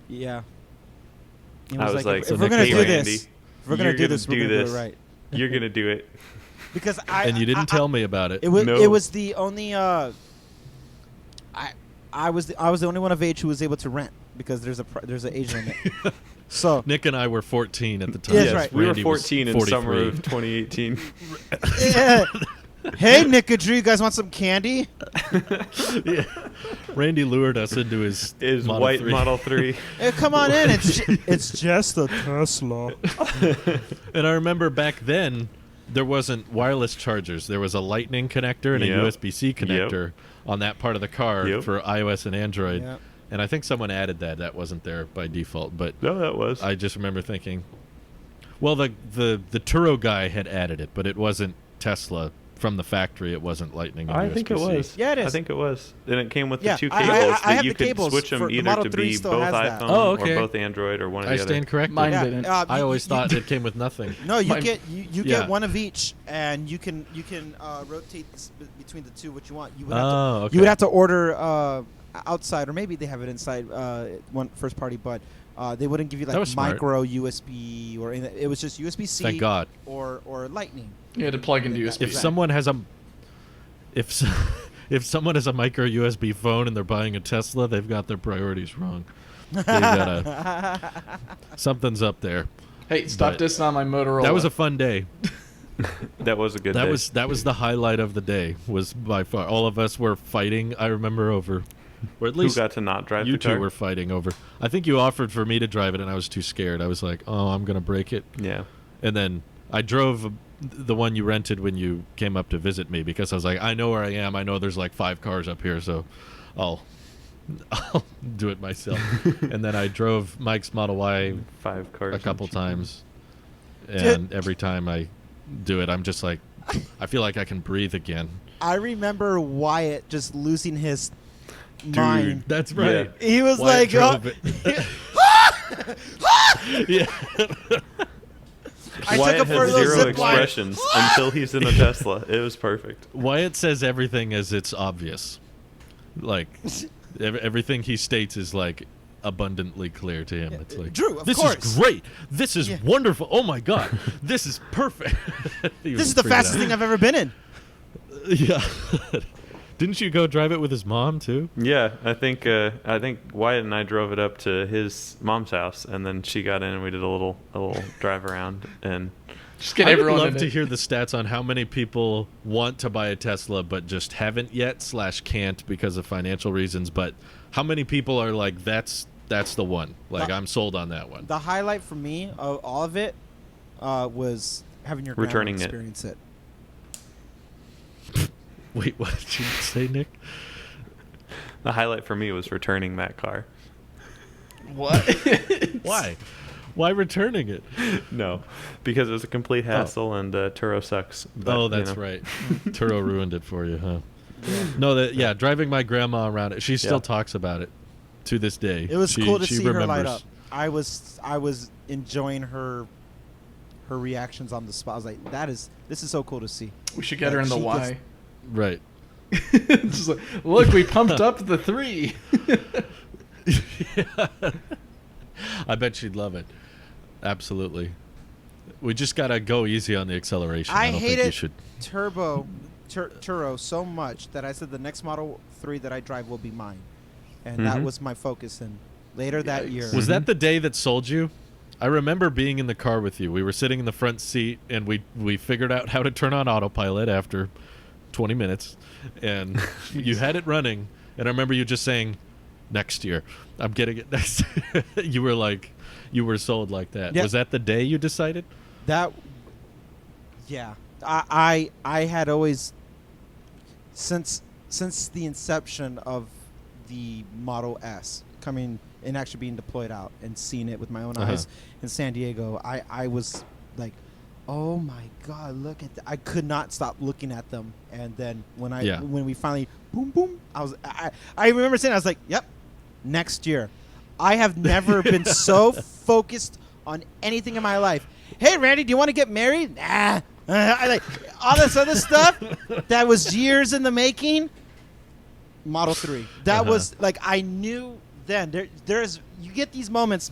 Yeah. It I was like, if so we're Nick gonna was do like, this, Andy, if we're gonna you're do gonna this, we're do gonna do this. it right. You're gonna do it. Because And you didn't tell me about it. It was No. it was the only I was the only one of age who was able to rent because there's an age limit. So Nick and I were 14 at the time. That's Yes, right. we were Randy was 14 in 43. summer of 2018. yeah. Hey Nick and Drew, you guys want some candy? Yeah. Randy lured us into his Is Model white 3. Model 3. Hey, come on in. It's just a Tesla. And I remember back then, there wasn't wireless chargers. There was a Lightning connector and Yep. a USB connector on that part of the car Yep. for iOS and Android. Yep. And I think someone added that. That wasn't there by default. But No, that was. I just remember thinking, well, the Turo guy had added it, but it wasn't Tesla from the factory. It wasn't Lightning and I think it USB-C. was. Yeah, it is. I think it was. And it came with Yeah, the two I- cables I that have you the could cables switch them for- the either Model to 3 be still both has that. iPhone Oh, okay. or both Android or one or I the stand other. corrected. Mine Yeah, didn't. I you- always you- thought it came with nothing. No, you My- get Yeah. get one of each, and you can rotate between the two what you want. You would have to, Oh, okay. you would have to order outside, or maybe they have it inside one first party, but they wouldn't give you That like was smart. micro USB or anything. It was just USB-C Thank God. or Lightning. You had to plug into USB. If someone has a if someone has a micro USB phone and they're buying a Tesla, they've got their priorities wrong. They've got something's up there. Hey, stop But- dissing on my Motorola. That was a fun day. That was a good That day. was the highlight of the day. Was by far all of us were fighting. I remember over, or at Who least got to not drive you the car? two were fighting over. I think you offered for me to drive it, and I was too scared. I was like, "Oh, I'm gonna break it." Yeah. And then I drove the one you rented when you came up to visit me because I was like, I know where I am. I know there's like 5 cars up here, so I'll do it myself. And then I drove Mike's Model Y 5 cars. a couple and- times, and every time I do it, I'm just like, I feel like I can breathe again. I remember Wyatt just losing his mind. That's right. He was Wyatt like, drove it. Yeah. I Wyatt took a has further zero zip line. expressions until he's in a Tesla. It was perfect. Wyatt says everything as it's obvious. Like, everything he states is like abundantly clear to him. It's like, Drew, of this course. is great. This is Yeah. wonderful. Oh my God, this is perfect. He This was is the freaking fastest out. thing I've ever been in. Yeah. Didn't you go drive it with his mom too? Yeah, I think Wyatt and I drove it up to his mom's house, and then she got in, and we did a little drive around, and Just get I would everyone love in to it. hear the stats on how many people want to buy a Tesla but just haven't yet / can't because of financial reasons. But how many people are like, that's the one. Like, The- I'm sold on that one. The highlight for me of all of it was having your grandma Returning it. experience it. Wait, what did you say, Nick? the highlight for me was returning that car. What? Why? Why returning it? No, because it was a complete hassle and Turo sucks. But, That's right. Turo ruined it for you, huh? No, driving my grandma around it. She still talks about it to this day. It was cool to see her light up. remembers. I was enjoying her reactions on the spot. I was like, this is so cool to see. We should get her in the Y. Right. Just like, look, we pumped up the 3. I bet she'd love it. Absolutely. We just gotta go easy on the acceleration. I don't think you hated should. Turo so much that I said the next Model 3 that I drive will be mine, and that was my focus. And later that year, Was that the day that sold you? I remember being in the car with you. We were sitting in the front seat, and we figured out how to turn on autopilot after 20 minutes, and you had it running. And I remember you just saying, "Next year, I'm getting it next." You were sold like that. Yeah. Was that the day you decided? Yeah, I had always since the inception of the Model S coming and actually being deployed out and seeing it with my own eyes in San Diego, I was like, oh my God, look at that. I could not stop looking at them. And then when we finally boom, I remember saying, I was like, yep, next year. I have never been so focused on anything in my life. Hey, Randy, do you want to get married? Nah. I like all this other stuff that was years in the making. Model 3. That was like, I knew then. There's you get these moments.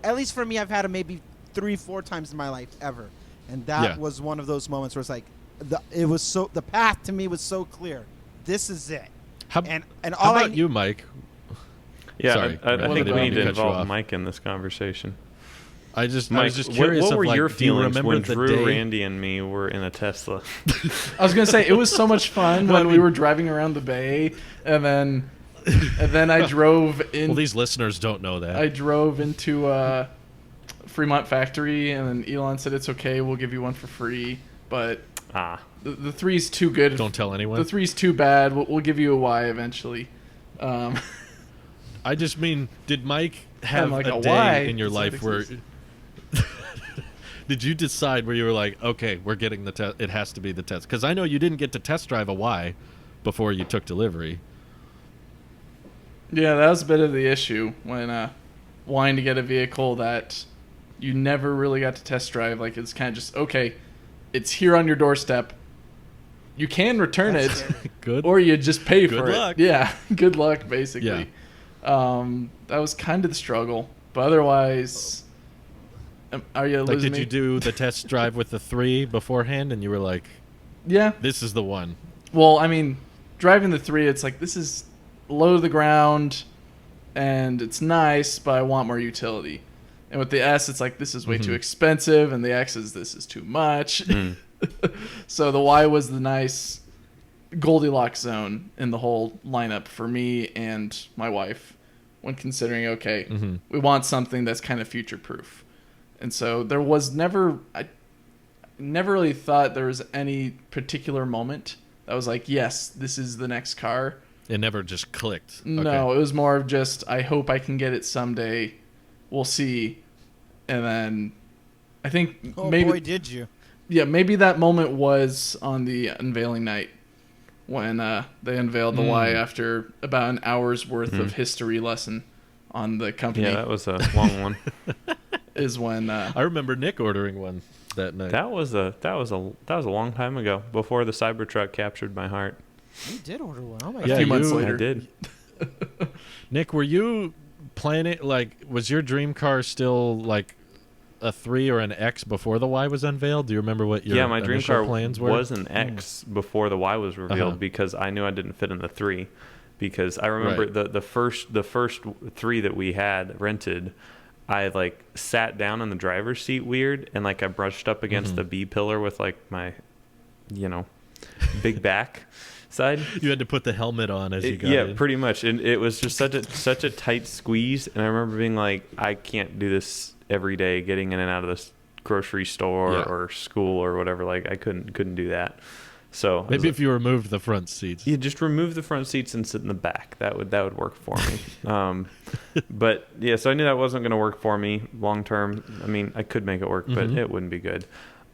At least for me, I've had them maybe 3-4 times in my life ever, and that was one of those moments where it's like, the path to me was so clear. This is it. How about you, Mike? Yeah, Sorry, I think we need to cut you involve off. Mike in this conversation. I was Mike, just curious. what were your do you feelings remember when the Drew, day? Randy, and me were in a Tesla? I was gonna say it was so much fun when we were driving around the bay, and then I drove in. Well, these listeners don't know that. I drove into Fremont factory, and then Elon said it's okay, we'll give you one for free, but the 3's too good. Don't tell anyone. The 3's too bad. We'll give you a Y eventually. I just mean, did Mike have like a a day Y? in your Does that life where? exist? Did you decide where you were like, okay, we're getting the test? It has to be the test, because I know you didn't get to test drive a Y before you took delivery. Yeah, that was a bit of the issue when wanting to get a vehicle that you never really got to test drive. Like, it's kind of just, okay, it's here on your doorstep. You can return it, Good. or you just pay for luck. it. Yeah, good luck, basically. That was kind of the struggle. But otherwise, are you Like, losing did me? you do the test drive with the 3 beforehand, and you were like, Yeah. this is the one? Well, I mean, driving the 3, it's like, this is low to the ground, and it's nice, but I want more utility. And with the S, it's like, this is way too expensive, and the X is, this is too much. So the Y was the nice Goldilocks zone in the whole lineup for me and my wife when considering, okay, we want something that's kind of future-proof. And so there was never, I never really thought there was any particular moment that was like, yes, this is the next car. It never just clicked. No, Okay. it was more of just, I hope I can get it someday. We'll see. And then I think maybe, boy, did you. yeah, maybe that moment was on the unveiling night when they unveiled the Y after about an hour's worth of history lesson on the company. Yeah, that was a long one. Is when I remember Nick ordering one that night. That was a long time ago, before the Cybertruck captured my heart. You did order one. Oh my Yeah, a few months you- later. I did. Nick, were you planning, like, was your dream car still like a 3 or an X before the Y was unveiled? Do you remember what your My dream initial car plans were? was an X before the Y was revealed, Uh-huh. because I knew I didn't fit in the 3. Because I remember Right. the first 3 that we had rented, I like sat down in the driver's seat weird, and like I brushed up against the B pillar with like my, big back side. You had to put the helmet on as you got Yeah, in. pretty much. And it was just such a tight squeeze. And I remember being like, I can't do this every day, getting in and out of this grocery store Yeah. or school or whatever. Like I couldn't do that. So I was Maybe if you removed the front seats. you just remove the front seats and sit in the back. That would work for me. But yeah, so I knew that wasn't going to work for me long term. I mean, I could make it work, but it wouldn't be good.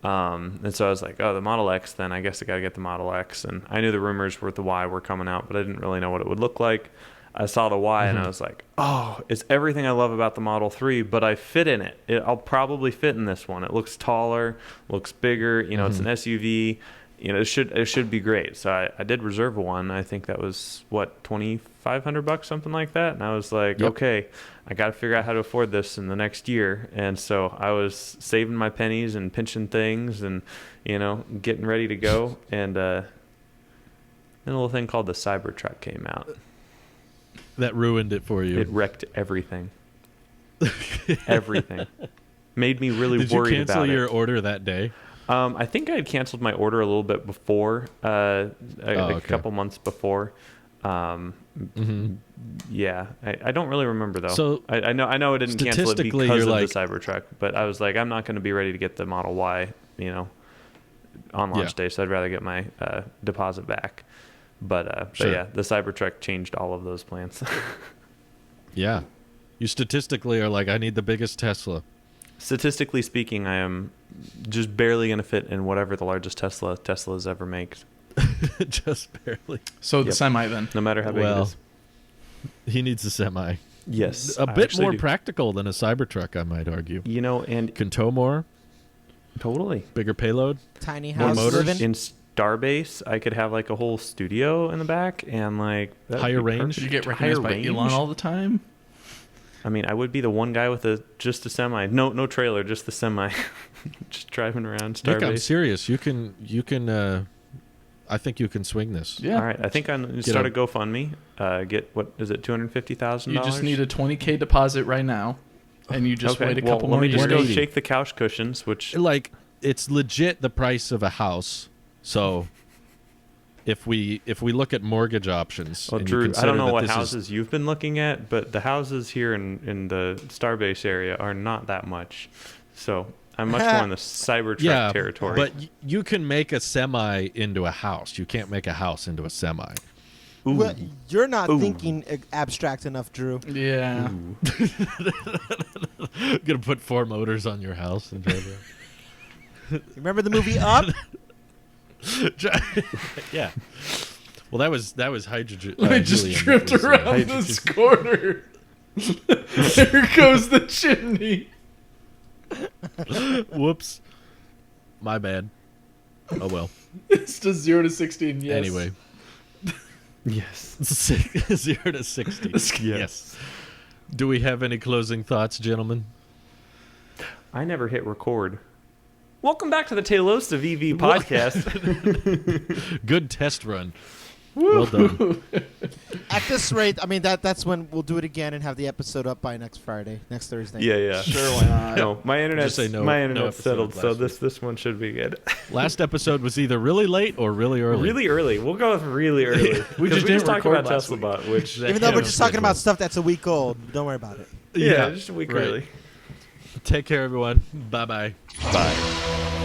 And so I was like, oh, the Model X, then I guess I got to get the Model X. And I knew the rumors with the Y were coming out, but I didn't really know what it would look like. I saw the Y and I was like, oh, it's everything I love about the Model 3, but I fit in it. I'll probably fit in this one. It looks taller, looks bigger. You know, it's an SUV. You know, it should be great. So I did reserve one. I think that was what, $2,500, something like that. And I was like, okay, I got to figure out how to afford this in the next year. And so I was saving my pennies and pinching things and, you know, getting ready to go. And then a little thing called the Cybertruck came out. That ruined it for you. It wrecked everything. Everything. Made me really worried about it. Did you cancel your order that day? I think I had canceled my order a little bit before, a couple months before. Yeah, I don't really remember though. So I know I didn't cancel it because of like, the Cybertruck, but I was like, I'm not going to be ready to get the Model Y, you know, on launch day, so I'd rather get my deposit back. But yeah, the Cybertruck changed all of those plans. Yeah, you statistically are like, I need the biggest Tesla. Statistically speaking, I am just barely going to fit in whatever the largest Tesla's ever makes. Just barely. So the semi then. No matter how big it is. He needs a semi. Yes. A bit more practical than a Cybertruck, I might argue. You know, and can tow more. Totally. Bigger payload. Tiny More house motors. living. In Starbase, I could have like a whole studio in the back and like higher range. Did you get recognized by Elon all the time? I mean, I would be the one guy with just a semi. No trailer, just the semi. Just driving around Starbase. Nick, I'm serious. You can I think you can swing this. Yeah. All right. I think I'm going to start a GoFundMe. Get, what is it, $250,000? You just need a $20,000 deposit right now, and you just wait a couple let more me years. just go shake the couch cushions, which... Like, it's legit the price of a house. So if we look at mortgage options... Well, Drew, I don't know what houses you've been looking at, but the houses here in the Starbase area are not that much. So... I'm much more in the Cybertruck territory. But you can make a semi into a house. You can't make a house into a semi. Well, you're not thinking abstract enough, Drew. Yeah. Gonna put 4 motors on your house and drive around. Remember the movie Up? Yeah. Well, that was hydrogen. I just tripped around this corner. There goes the chimney. Whoops. My bad. Oh well. It's just 0 to 16. Yes. Anyway. Yes. 0 to 60. Yes. Do we have any closing thoughts, gentlemen? I never hit record. Welcome back to the Talos of EV podcast. Good test run. Well done. At this rate, I mean that's when we'll do it again and have the episode up by next Thursday. Yeah. Sure, why not? No, my internet's episode settled, so this one should be good. Last episode was either really late or really early. Really early. We'll go with really early. we just talked about Tesla Bot, which even though we're just talking about stuff that's a week old, don't worry about it. Yeah, just a week early. Take care, everyone. Bye-bye. Bye.